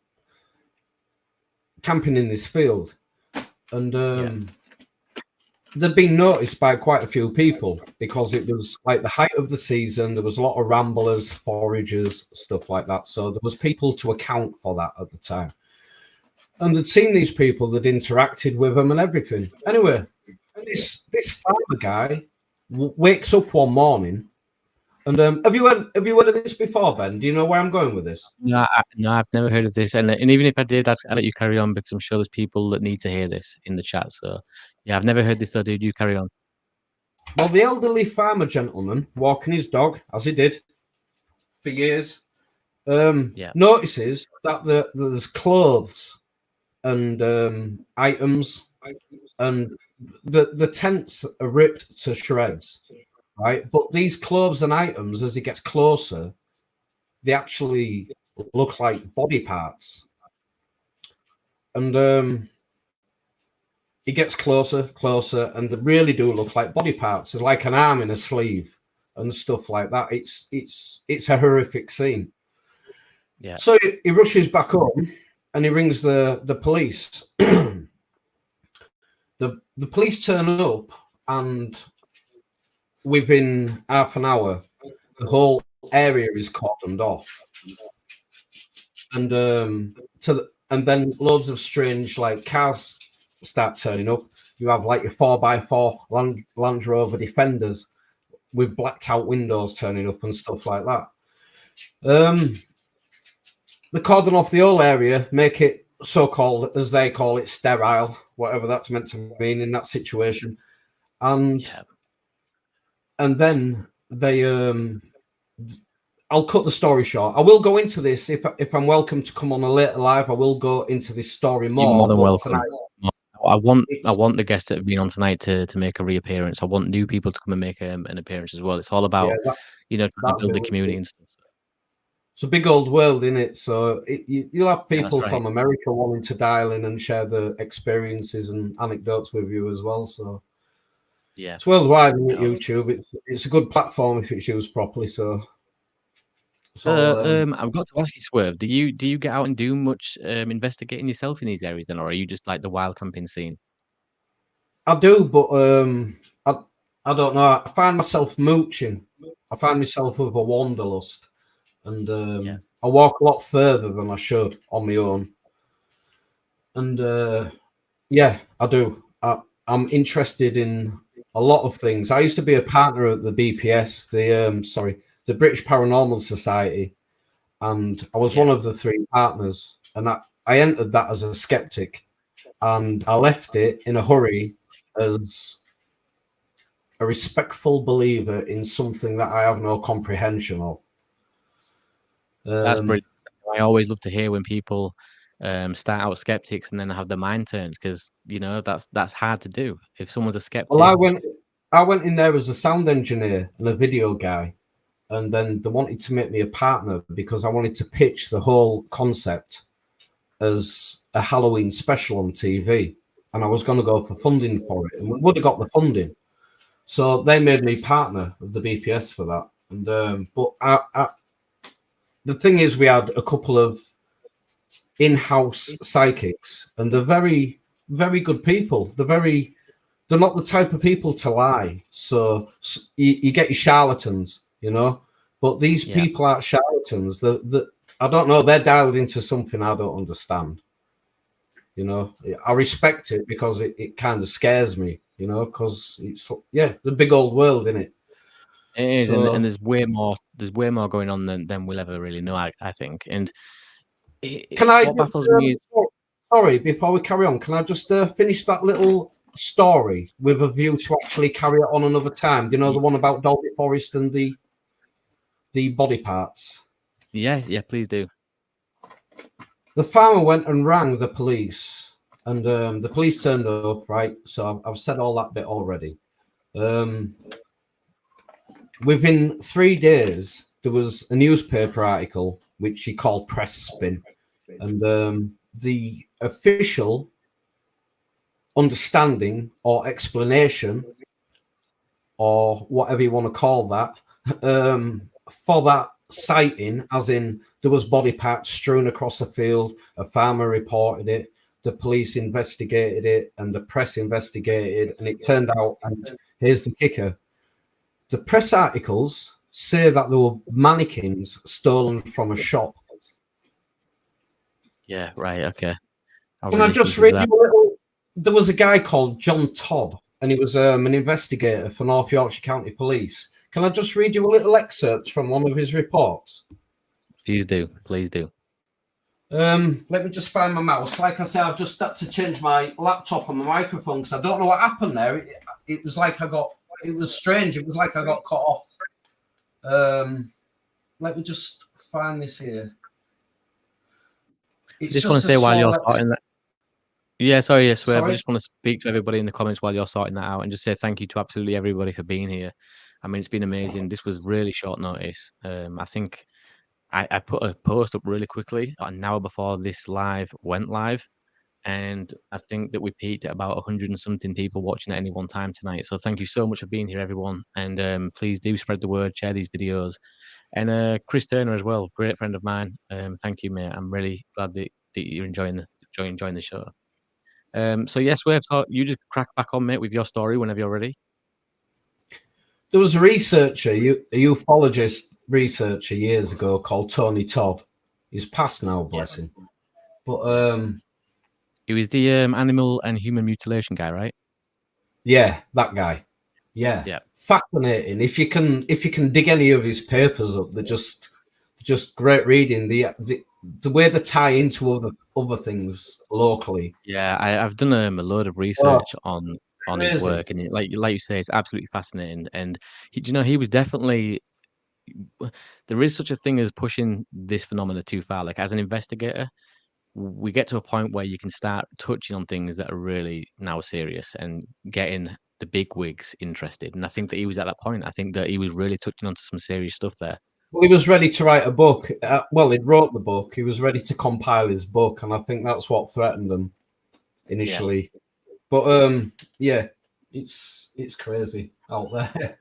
Speaker 4: camping in this field. And they'd been noticed by quite a few people because it was like the height of the season. There was a lot of ramblers, foragers, stuff like that. So there was people to account for that at the time. And they'd seen these people, they'd interacted with them and everything. Anyway, this farmer guy wakes up one morning, and have you heard of this before, Ben? Do you know where I'm going with this?
Speaker 1: No, I've never heard of this, and even if I did, I'd let you carry on because I'm sure there's people that need to hear this in the chat. So, yeah, I've never heard this, though, dude. You carry on.
Speaker 4: Well, the elderly farmer gentleman walking his dog, as he did for years, notices that there's clothes and items, and the tents are ripped to shreds, right? But these clothes and items, as it gets closer, they actually look like body parts. And it gets closer, and they really do look like body parts. It's like an arm in a sleeve and stuff like that. It's a horrific scene.
Speaker 1: Yeah.
Speaker 4: So he rushes back home and he rings the police. The police turn up, and within half an hour, the whole area is cordoned off, and then loads of strange like cars start turning up. You have like your 4x4 Land Rover Defenders with blacked out windows turning up and stuff like that. They cordon off the whole area, make it so-called, as they call it, sterile, whatever that's meant to mean in that situation. And then they I'll cut the story short. I will go into this if I'm welcome to come on a later live. I will go into this story more.
Speaker 1: You're more than welcome. I want the guests that have been on tonight to make a reappearance. I want new people to come and make an appearance as well. It's all about trying to build the community and stuff.
Speaker 4: It's a big old world, isn't it? So you'll have people from America wanting to dial in and share the experiences and anecdotes with you as well. So
Speaker 1: yeah,
Speaker 4: it's worldwide on YouTube. It's a good platform if it's used properly. So
Speaker 1: I've got to ask you, Swerve, do you get out and do much investigating yourself in these areas then, or are you just like the wild camping scene?
Speaker 4: I do, but I don't know. I find myself mooching. I find myself with a wanderlust. And I walk a lot further than I should on my own. And I do. I'm interested in a lot of things. I used to be a partner at the BPS, the British Paranormal Society, and I was one of the 3 partners. And I entered that as a skeptic, and I left it in a hurry as a respectful believer in something that I have no comprehension of.
Speaker 1: That's brilliant. I always love to hear when people start out skeptics and then have their mind turned, because that's hard to do. If someone's a skeptic,
Speaker 4: well, I went in there as a sound engineer and a video guy, and then they wanted to make me a partner because I wanted to pitch the whole concept as a Halloween special on TV, and I was going to go for funding for it, and we would have got the funding. So they made me partner of the BPS for that. And but the thing is, we had a couple of in-house psychics, and they're very, very good people. They're not the type of people to lie. So you get your charlatans, but these people aren't charlatans. I don't know. They're dialed into something I don't understand. I respect it because it kind of scares me, because it's the big old world, isn't it?
Speaker 1: It is, and there's way more going on than we'll ever really know, I think. And
Speaker 4: what baffles me is, sorry, before we carry on, can I just finish that little story with a view to actually carry it on another time? Do you know the one about Dolby Forest and the body parts?
Speaker 1: Yeah, please do.
Speaker 4: The farmer went and rang the police, and the police turned up, right? So I've said all that bit already. Within 3 days, there was a newspaper article which he called Press Spin, and the official understanding or explanation, or whatever you want to call that, for that sighting, as in there was body parts strewn across the field, a farmer reported it, the police investigated it, and the press investigated, and it turned out, and here's the kicker, the press articles say that there were mannequins stolen from a shop.
Speaker 1: Yeah, right, okay.
Speaker 4: Can I just read you a little? There was a guy called John Todd, and he was an investigator for North Yorkshire County Police. Can I just read you a little excerpt from one of his reports?
Speaker 1: Please do, please do.
Speaker 4: Let me just find my mouse. Like I said, I've just had to change my laptop and my microphone because I don't know what happened there. It was like it was strange. It was like I got cut off. Let me just find this here.
Speaker 1: Just want to say while you're sorting that. Yeah, sorry, yes, Swerve. I just want to speak to everybody in the comments while you're sorting that out and just say thank you to absolutely everybody for being here. I mean, it's been amazing. This was really short notice. I think I put a post up really quickly an hour before this live went live. And I think that we peaked at about 100 and something people watching at any one time tonight. So thank you so much for being here, everyone. And please do spread the word, share these videos. And Chris Turner as well, great friend of mine. Thank you, mate. I'm really glad that you're enjoying the show. So yes, Swerve, so you just crack back on, mate, with your story whenever you're ready.
Speaker 4: There was a researcher, a ufologist researcher years ago called Tony Todd. He's passed now, bless him. But
Speaker 1: he was the animal and human mutilation guy, right?
Speaker 4: Yeah, that guy. Yeah. Fascinating. If you can dig any of his papers up, they're just great reading. The way they tie into other things locally.
Speaker 1: Yeah, I've done a load of research on his work, and like you say, it's absolutely fascinating. And he was definitely. There is such a thing as pushing this phenomena too far. Like as an investigator, we get to a point where you can start touching on things that are really now serious and getting the big wigs interested. And I think that he was at that point. I think that he was really touching onto some serious stuff there.
Speaker 4: Well, he was ready to write a book. He wrote the book. He was ready to compile his book, and I think that's what threatened him initially. Yeah. But yeah, it's crazy out there.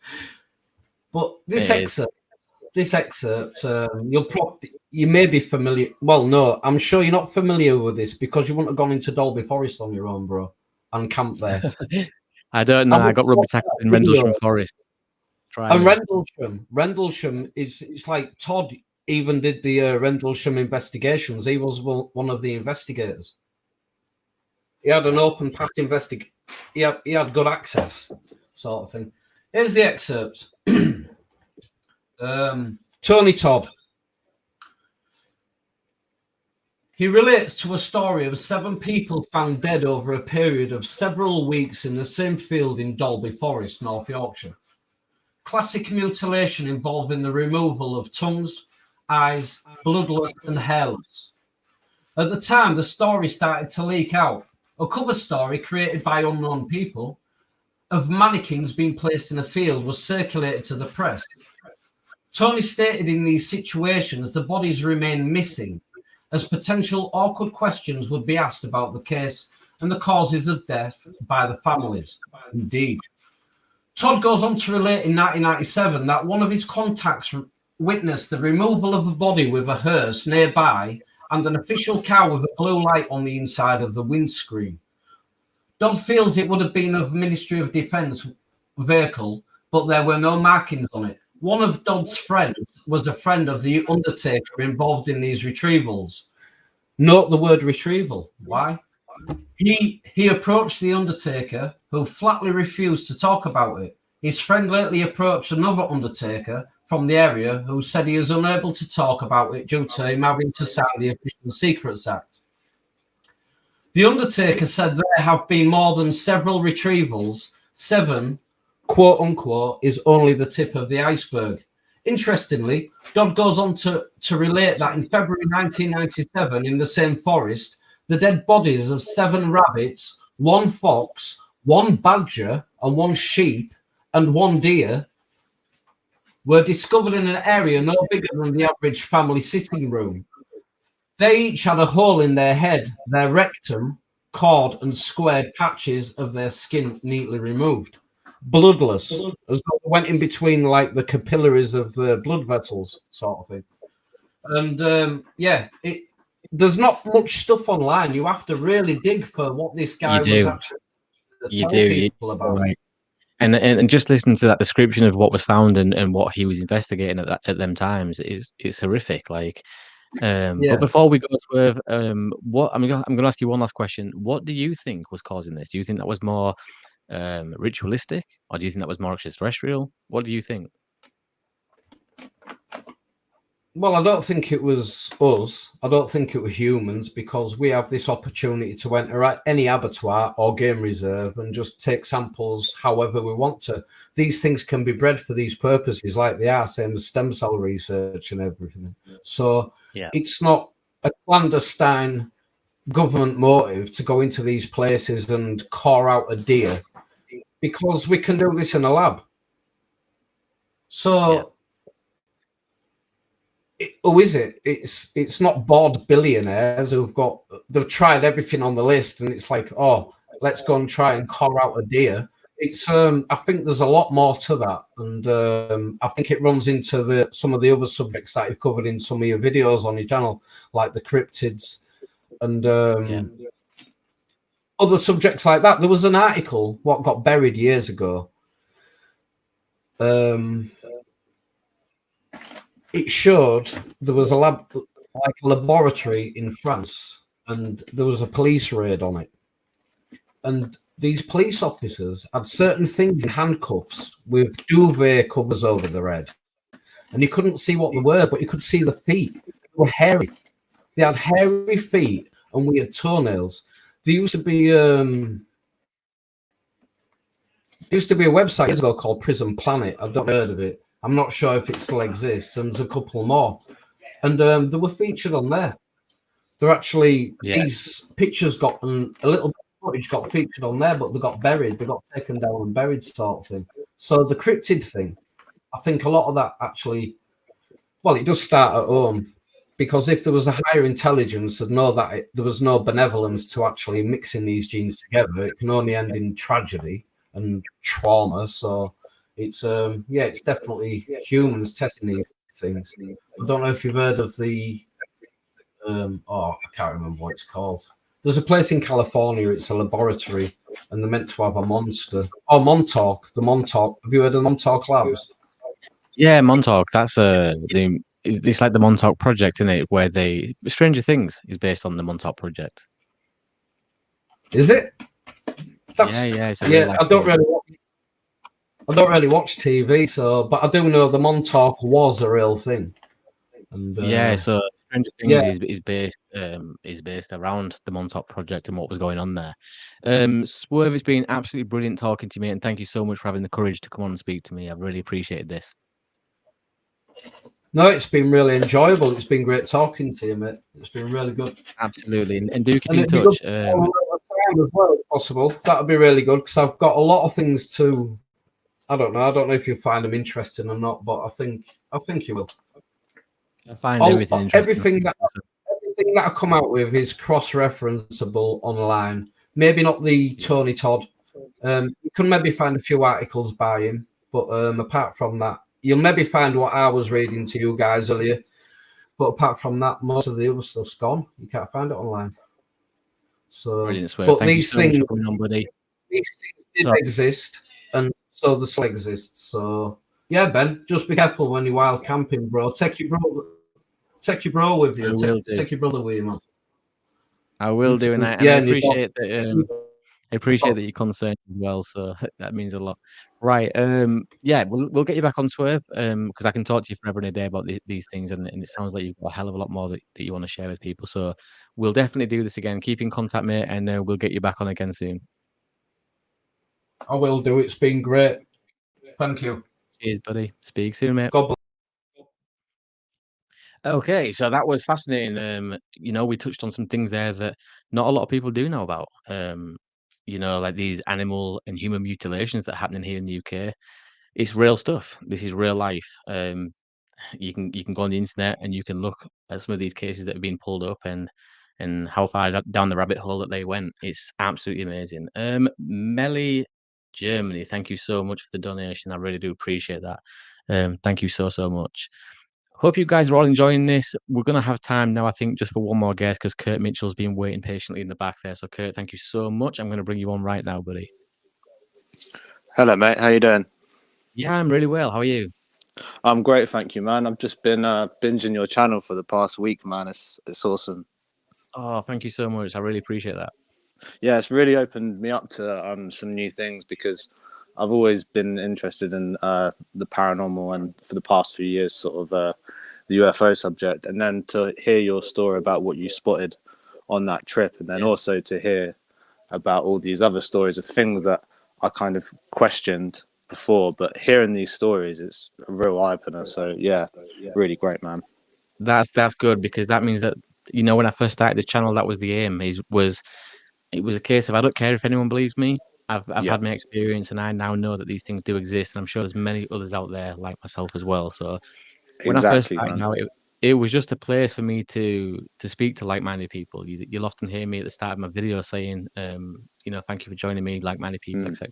Speaker 4: But this excerpt, you may be familiar. Well, no, I'm sure you're not familiar with this because you wouldn't have gone into Dolby Forest on your own, bro, and camped there.
Speaker 1: I don't know. I got rugby tackled in Rendlesham Forest.
Speaker 4: And Rendlesham it's like Todd even did the Rendlesham investigations. He was one of the investigators. He had an open path investigation. He had good access, sort of thing. Here's the excerpt. Tony Todd. He relates to a story of 7 people found dead over a period of several weeks in the same field in Dolby Forest, North Yorkshire. Classic mutilation involving the removal of tongues, eyes, bloodless and hairless. At the time, the story started to leak out. A cover story created by unknown people of mannequins being placed in a field was circulated to the press. Tony stated in these situations the bodies remain missing, as potential awkward questions would be asked about the case and the causes of death by the families. Indeed. Todd goes on to relate in 1997 that one of his contacts witnessed the removal of a body with a hearse nearby and an official car with a blue light on the inside of the windscreen. Dodd feels it would have been a Ministry of Defence vehicle, but there were no markings on it. One of Dodd's friends was a friend of the undertaker involved in these retrievals. Note the word retrieval. Why? He approached the undertaker, who flatly refused to talk about it. His friend lately approached another undertaker from the area who said he is unable to talk about it due to him having to sign the Official Secrets Act. The Undertaker said there have been more than several retrievals. 7, quote unquote, is only the tip of the iceberg. Interestingly, Dodd goes on to relate that in February 1997, in the same forest, the dead bodies of 7 rabbits, 1 fox, 1 badger, and 1 sheep, and 1 deer were discovered in an area no bigger than the average family sitting room. They each had a hole in their head, their rectum, cord, and squared patches of their skin neatly removed. Bloodless, as though they went in between like the capillaries of the blood vessels, sort of thing. And there's not much stuff online. You have to really dig for what this guy was actually telling people about.
Speaker 1: Right. And just listen to that description of what was found and what he was investigating at them times it's horrific. Like, but before we go to Swerve, what I'm gonna ask you one last question. What do you think was causing this? Do you think that was more ritualistic, or do you think that was more extraterrestrial? What do you think?
Speaker 4: Well, I don't think it was us. I don't think it was humans, because we have this opportunity to enter at any abattoir or game reserve and just take samples however we want to. These things can be bred for these purposes, like they are, same as stem cell research and everything. So it's not a clandestine government motive to go into these places and core out a deer, because we can do this in a lab. So who is it? It's not bored billionaires they've tried everything on the list, and it's like, oh, let's go and try and core out a deer. It's I think there's a lot more to that, and I think it runs into some of the other subjects that you've covered in some of your videos on your channel, like the cryptids and other subjects like that. There was an article what got buried years ago. It showed there was a laboratory in France, and there was a police raid on it. And these police officers had certain things in handcuffs with duvet covers over their head. And you couldn't see what they were, but you could see the feet. They were hairy. They had hairy feet and weird toenails. There used to be a website years ago called Prison Planet. I've not heard of it. I'm not sure if it still exists, and there's a couple more. And they were featured on there. They're actually, these pictures got, a little bit of footage got featured on there, but they got buried. They got taken down and buried, sort of thing. So the cryptid thing, I think a lot of that actually, well, it does start at home, because if there was a higher intelligence, they'd know that there was no benevolence to actually mixing these genes together. It can only end in tragedy and trauma. So it's it's definitely humans testing these things. I don't know if you've heard of the I can't remember what it's called. There's a place in California, it's a laboratory, and they're meant to have a monster. Oh, Montauk, the Montauk. Have you heard of the Montauk Labs?
Speaker 1: Yeah, Montauk. That's it's like the Montauk Project, isn't it? Where Stranger Things is based on the Montauk Project.
Speaker 4: Is it?
Speaker 1: Yeah.
Speaker 4: I don't really watch TV, but I do know the Montauk was a real thing. And
Speaker 1: so Stranger Things is based around the Montauk Project and what was going on there. Swerve, it's been absolutely brilliant talking to you, mate, and thank you so much for having the courage to come on and speak to me. I've really appreciated this.
Speaker 4: No, it's been really enjoyable. It's been great talking to you, mate. It's been really good.
Speaker 1: Absolutely, and do keep in touch.
Speaker 4: As well, if possible. That would be really good, because I've got a lot of things to. I don't know if you find them interesting or not, but I think you will.
Speaker 1: I find everything interesting.
Speaker 4: Everything that I come out with is cross-referenceable online. Maybe not the Tony Todd. You can maybe find a few articles by him, but apart from that, you'll maybe find what I was reading to you guys earlier. But apart from that, most of the other stuff's gone. You can't find it online. So,
Speaker 1: brilliant, Swerve.
Speaker 4: But
Speaker 1: Thank
Speaker 4: these
Speaker 1: you so
Speaker 4: things,
Speaker 1: much for coming on, buddy.
Speaker 4: These things did exist, and so they still exist. So yeah, Ben, just be careful when you're wild camping, bro. Take your bro with you. Take your brother with you, man.
Speaker 1: I will do, and I appreciate that. I appreciate that you're concerned as well, so that means a lot. Right, yeah, we'll get you back on Swerve, because I can talk to you forever and a day about these things, and it sounds like you've got a hell of a lot more that you wanna share with people, so we'll definitely do this again. Keep in contact, mate, and we'll get you back on again soon.
Speaker 4: I will do. It's been great. Thank you.
Speaker 1: Cheers, buddy. Speak soon, mate.
Speaker 4: God bless.
Speaker 1: Okay, so that was fascinating. We touched on some things there that not a lot of people do know about. Like these animal and human mutilations that are happening here in the UK. It's real stuff. This is real life. You can go on the internet and you can look at some of these cases that have been pulled up and how far down the rabbit hole that they went. It's absolutely amazing. Melly Germany, thank you so much for the donation. I really do appreciate that. Thank you so much. Hope you guys are all enjoying this. We're going to have time now, I think, just for one more guest because Kurt Mitchell's been waiting patiently in the back there. So, Kurt, thank you so much. I'm going to bring you on right now, buddy.
Speaker 6: Hello, mate. How you doing?
Speaker 1: Yeah, I'm really well. How are you?
Speaker 6: I'm great, thank you, man. I've just been binging your channel for the past week, man. It's awesome.
Speaker 1: Oh, thank you so much. I really appreciate that.
Speaker 6: Yeah, it's really opened me up to some new things because I've always been interested in the paranormal and for the past few years, sort of the UFO subject. And then to hear your story about what you spotted on that trip, and then also to hear about all these other stories of things that I kind of questioned before, but hearing these stories, it's a real eye opener. So yeah, really great, man.
Speaker 1: That's good because that means that when I first started this channel, that was the aim. It was a case of I don't care if anyone believes me. I've had my experience, and I now know that these things do exist, and I'm sure there's many others out there like myself as well. So when I first started out, it was just a place for me to speak to like-minded people. You'll often hear me at the start of my video saying, thank you for joining me, like-minded people, etc.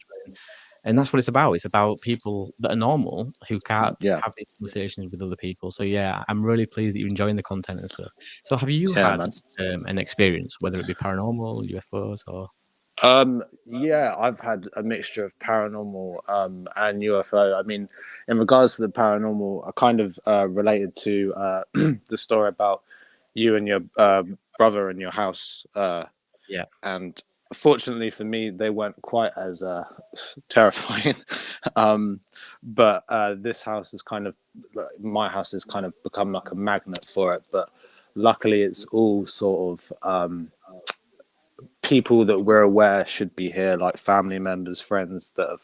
Speaker 1: And that's what it's about. It's about people that are normal who can't have these conversations with other people. So yeah, I'm really pleased that you're enjoying the content and stuff. So have you had an experience, whether it be paranormal, UFOs, or?
Speaker 6: Yeah, I've had a mixture of paranormal and UFO. I mean, in regards to the paranormal, I kind of related to the story about you and your brother in your house.
Speaker 1: Yeah.
Speaker 6: And fortunately for me, they weren't quite as terrifying. But this house is my house has kind of become like a magnet for it. But luckily, it's all sort of people that we're aware should be here, like family members, friends that have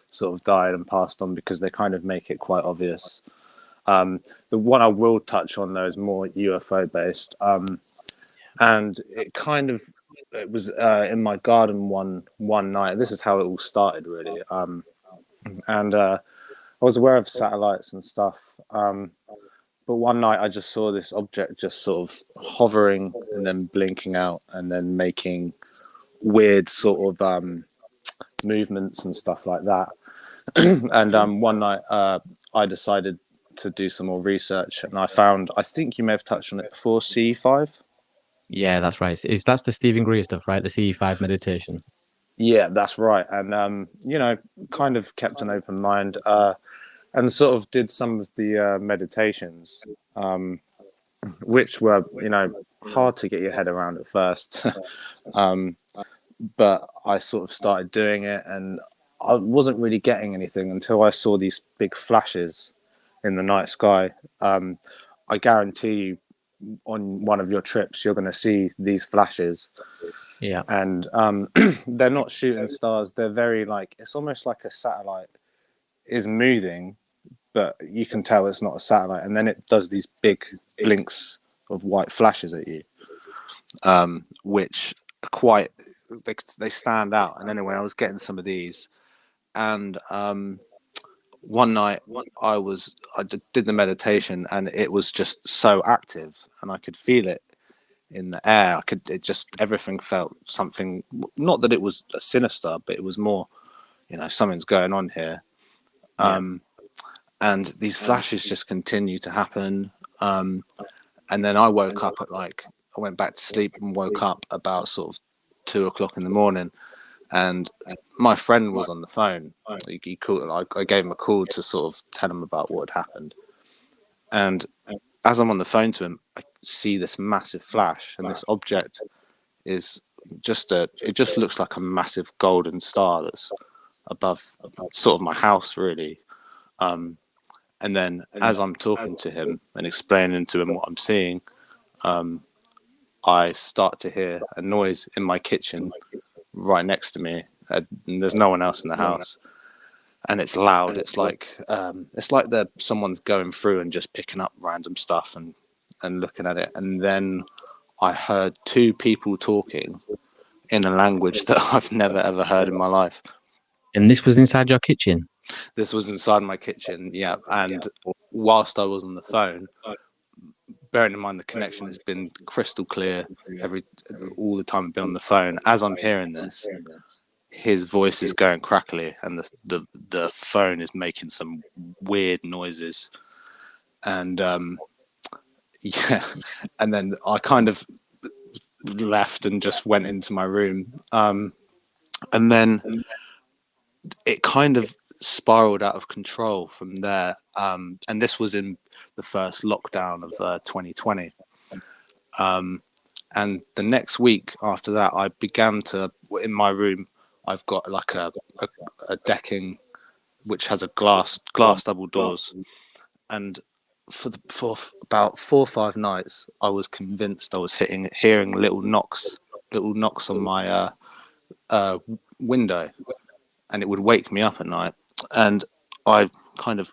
Speaker 6: sort of died and passed on, because they kind of make it quite obvious. The one I will touch on though is more UFO based, and it was in my garden one night. This is how it all started, really. And I was aware of satellites and stuff, but one night I just saw this object just sort of hovering and then blinking out and then making weird sort of movements and stuff like that. And one night I decided to do some more research, and I think you may have touched on it before, CE5.
Speaker 1: Yeah, that's right. That's the Stephen Greer stuff, right? The CE5 meditation.
Speaker 6: Yeah, that's right. And kind of kept an open mind and sort of did some of the meditations, which were hard to get your head around at first. But I sort of started doing it, and I wasn't really getting anything until I saw these big flashes in the night sky. I guarantee you, on one of your trips, you're going to see these flashes.
Speaker 1: Yeah.
Speaker 6: And they're not shooting stars. They're very it's almost like a satellite is moving, but you can tell it's not a satellite. And then it does these big blinks of white flashes at you, which are they stand out. And anyway, I was getting some of these, and one night I did the meditation, and it was just so active, and I could feel it in the air. Everything felt something, not that it was a sinister, but it was more, something's going on here. And these flashes just continue to happen. And then I woke up I went back to sleep and woke up about sort of 2:00 in the morning, and my friend was on the phone. He called. I gave him a call to sort of tell him about what had happened. And as I'm on the phone to him, I see this massive flash, and this object is it just looks like a massive golden star that's above sort of my house, really. And then as I'm talking to him and explaining to him what I'm seeing, I start to hear a noise in my kitchen right next to me, and there's no one else in the house, and it's loud. It's like someone's going through and just picking up random stuff and looking at it. And then I heard two people talking in a language that I've never ever heard in my life.
Speaker 1: And this was inside your kitchen?
Speaker 6: This was inside my kitchen, yeah. And whilst I was on the phone, bearing in mind the connection has been crystal clear all the time I've been on the phone, as I'm hearing this, his voice is going crackly, and the phone is making some weird noises. And yeah, and then I kind of left and just went into my room, and then it kind of spiraled out of control from there, and this was in the first lockdown of 2020, and the next week after that, I began to, in my room, I've got like a decking which has a glass double doors, and for about 4 or 5 nights, I was convinced I was hearing little knocks on my window, and it would wake me up at night. And I kind of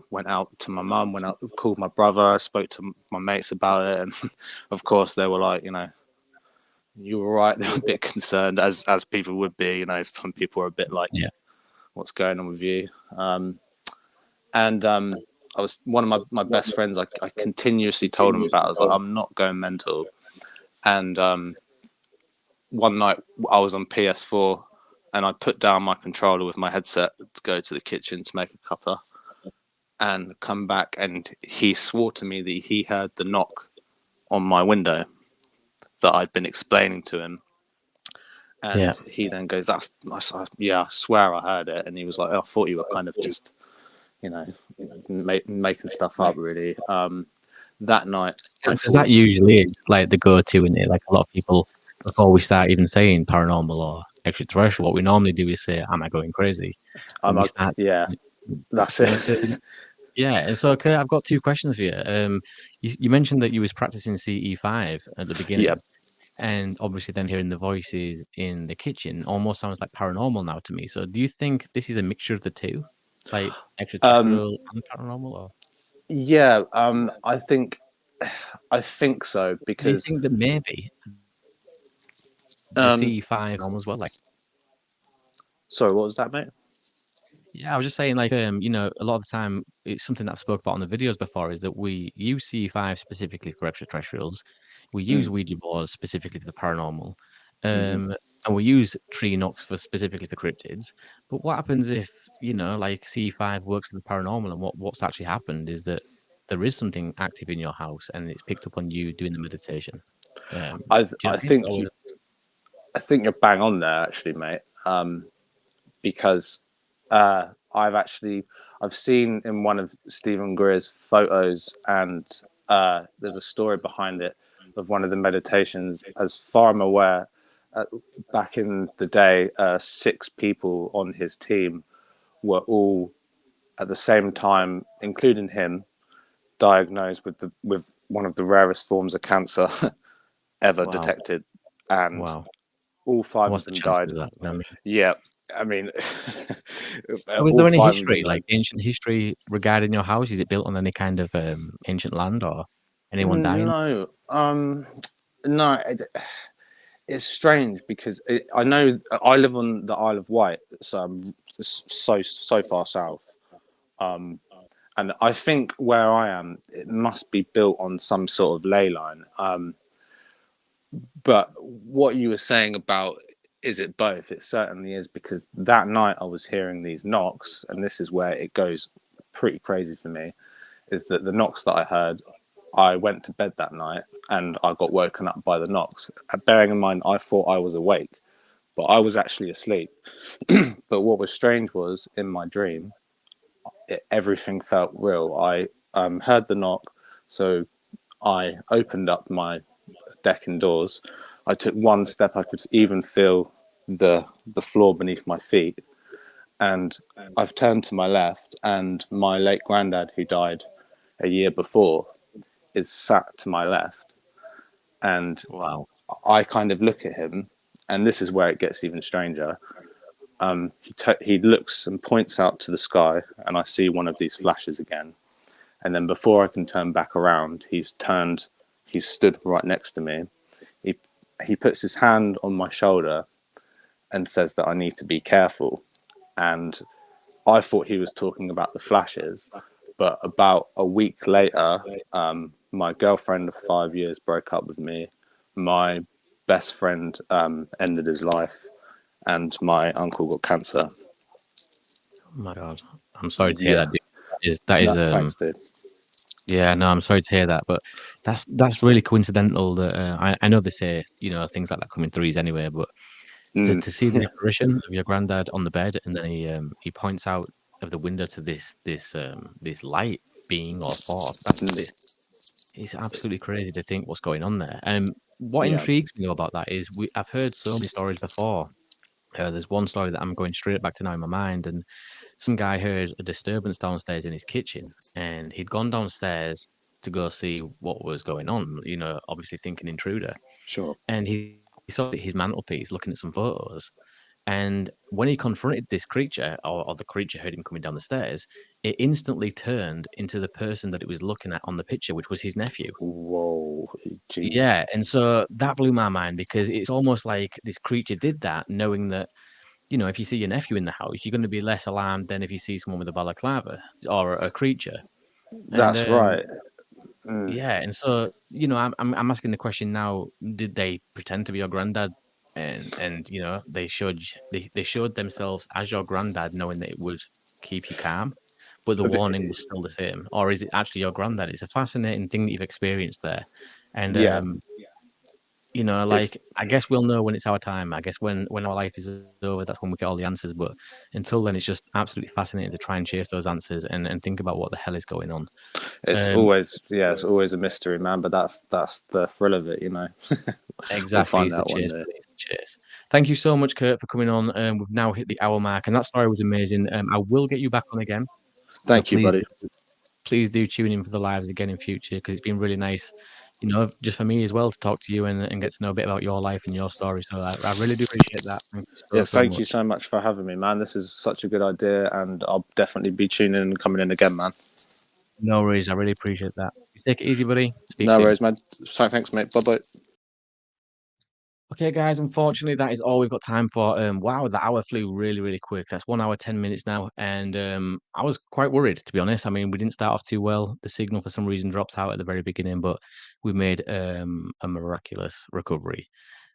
Speaker 6: went out to my mum, called my brother, spoke to my mates about it, and of course they were like, you were right. They were a bit concerned, as people would be. Some people are a bit like,
Speaker 1: yeah,
Speaker 6: what's going on with you? And I was one of my best friends. I continuously told him about it. I was like, I'm not going mental. And one night I was on PS4, and I put down my controller with my headset to go to the kitchen to make a cuppa, and come back, and he swore to me that he heard the knock on my window that I'd been explaining to him. And he then goes, I swear I heard it. And he was like, I thought you were kind of just, making stuff up, really. That night,
Speaker 1: because that usually is like the go-to, isn't it? Like a lot of people, before we start even saying paranormal or extraterrestrial, what we normally do is say, am I going crazy?
Speaker 6: That's it.
Speaker 1: Yeah, and so Kurt, I've got 2 questions for you. You mentioned that you was practicing CE5 at the beginning.
Speaker 6: Yep.
Speaker 1: And obviously then hearing the voices in the kitchen almost sounds like paranormal now to me. So do you think this is a mixture of the two? Like extraterrestrial and paranormal? Or?
Speaker 6: Yeah, I think so, because...
Speaker 1: Do you think that maybe the CE5 normal as well? Like,
Speaker 6: sorry, what was that, mate?
Speaker 1: Yeah, I was just saying, like, a lot of the time, it's something that I've spoke about on the videos before, is that we use CE5 specifically for extraterrestrials. We use Ouija boards specifically for the paranormal. And we use tree knocks specifically for cryptids. But what happens if, like CE5 works for the paranormal, and what's actually happened is that there is something active in your house and it's picked up on you doing the meditation?
Speaker 6: I think you're bang on there, actually, mate. Because I've seen in one of Stephen Greer's photos, and there's a story behind it of one of the meditations. As far as I'm aware, back in the day, 6 people on his team were all at the same time, including him, diagnosed with one of the rarest forms of cancer ever detected, and all 5 of them died.
Speaker 1: Of that, you know what I mean?
Speaker 6: Yeah, I mean,
Speaker 1: was there any history, like ancient history regarding your house? Is it built on any kind of ancient land, or anyone dying?
Speaker 6: No, it's strange, because I know I live on the Isle of Wight, so so far south, and I think where I am, it must be built on some sort of ley line. But what you were saying about, is it both? It certainly is, because that night I was hearing these knocks, and this is where it goes pretty crazy for me, is that the knocks that I heard, I went to bed that night and I got woken up by the knocks. Bearing in mind, I thought I was awake, but I was actually asleep. But what was strange was, in my dream, everything felt real. I heard the knock, so I opened up my decking doors, I took one step, I could even feel the floor beneath my feet, and I've turned to my left, and my late granddad, who died a year before, is sat to my left, and
Speaker 1: wow.
Speaker 6: I kind of look at him, and this is where it gets even stranger. He looks and points out to the sky, and I see one of these flashes again. And then before I can turn back around, he's stood right next to me. He puts his hand on my shoulder and says that I need to be careful. And I thought he was talking about the flashes, but about a week later, my girlfriend of 5 years broke up with me. My best friend ended his life, and my uncle got cancer.
Speaker 1: Oh my God, I'm sorry to hear that. Dude. That is
Speaker 6: thanks, dude.
Speaker 1: Yeah, no, I'm sorry to hear that, but that's really coincidental. That I know they say things like that come in threes anyway, but to see the apparition of your granddad on the bed, and then he points out of the window to this light being or force. It's absolutely crazy to think what's going on there. What intrigues me about that is I've heard so many stories before. There's one story that I'm going straight back to now in my mind, and some guy heard a disturbance downstairs in his kitchen, and he'd gone downstairs to go see what was going on, obviously thinking intruder.
Speaker 6: Sure.
Speaker 1: And he saw his mantelpiece looking at some photos. And when he confronted this creature, or the creature heard him coming down the stairs, it instantly turned into the person that it was looking at on the picture, which was his nephew.
Speaker 6: Whoa, geez.
Speaker 1: Yeah, and so that blew my mind, because it's almost like this creature did that, knowing that, if you see your nephew in the house, you're going to be less alarmed than if you see someone with a balaclava or a creature.
Speaker 6: That's right.
Speaker 1: Yeah, and so I'm asking the question now: did they pretend to be your granddad, and they showed themselves as your granddad, knowing that it would keep you calm, but the warning was still the same, or is it actually your granddad? It's a fascinating thing that you've experienced there, and I guess we'll know when it's our time. I guess when our life is over, that's when we get all the answers. But until then, it's just absolutely fascinating to try and chase those answers and think about what the hell is going on.
Speaker 6: It's always a mystery, man. But that's the thrill of it,
Speaker 1: Exactly.
Speaker 6: We'll find out
Speaker 1: one
Speaker 6: day.
Speaker 1: It's the chase. Thank you so much, Kurt, for coming on. We've now hit the hour mark, and that story was amazing. I will get you back on again.
Speaker 6: Thank you, buddy.
Speaker 1: Please do tune in for the lives again in future, because it's been really nice, just for me as well, to talk to you and get to know a bit about your life and your story. So I really do appreciate that. Thank you
Speaker 6: thank you so much for having me, man. This is such a good idea, and I'll definitely be tuning in and coming in again, man.
Speaker 1: No worries. I really appreciate that. Take it easy, buddy. Speak
Speaker 6: no
Speaker 1: soon.
Speaker 6: worries, man. Thanks, mate. Bye-bye.
Speaker 1: Okay, guys, unfortunately, that is all we've got time for. Wow, the hour flew really, really quick. That's 1 hour, 10 minutes now. And I was quite worried, to be honest. I mean, we didn't start off too well. The signal, for some reason, dropped out at the very beginning, but we made a miraculous recovery.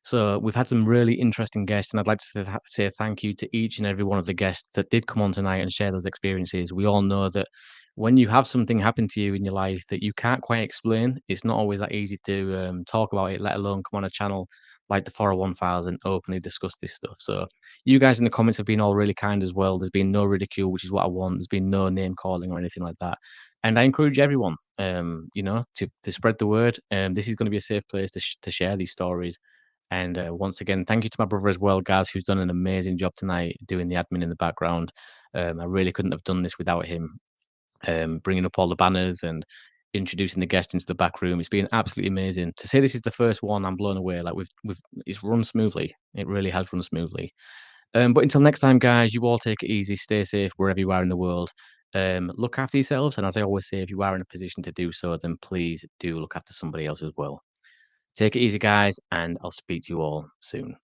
Speaker 1: So we've had some really interesting guests, and I'd like to say thank you to each and every one of the guests that did come on tonight and share those experiences. We all know that when you have something happen to you in your life that you can't quite explain, it's not always that easy to talk about it, let alone come on a channel like the 401 files and openly discuss this stuff. So you guys in the comments have been all really kind as well. There's been no ridicule, which is what I want. There's been no name calling or anything like that. And I encourage everyone, to spread the word. This is going to be a safe place to share these stories. And once again, thank you to my brother as well, Gaz, who's done an amazing job tonight doing the admin in the background. I really couldn't have done this without him, bringing up all the banners and introducing the guest into the back room. It's been absolutely amazing. To say this is the first one, I'm blown away. Like it's run smoothly. It really has run smoothly. But until next time, guys, you all take it easy, stay safe wherever you are in the world. Look after yourselves, and as I always say, if you are in a position to do so, then please do look after somebody else as well. Take it easy, guys, and I'll speak to you all soon.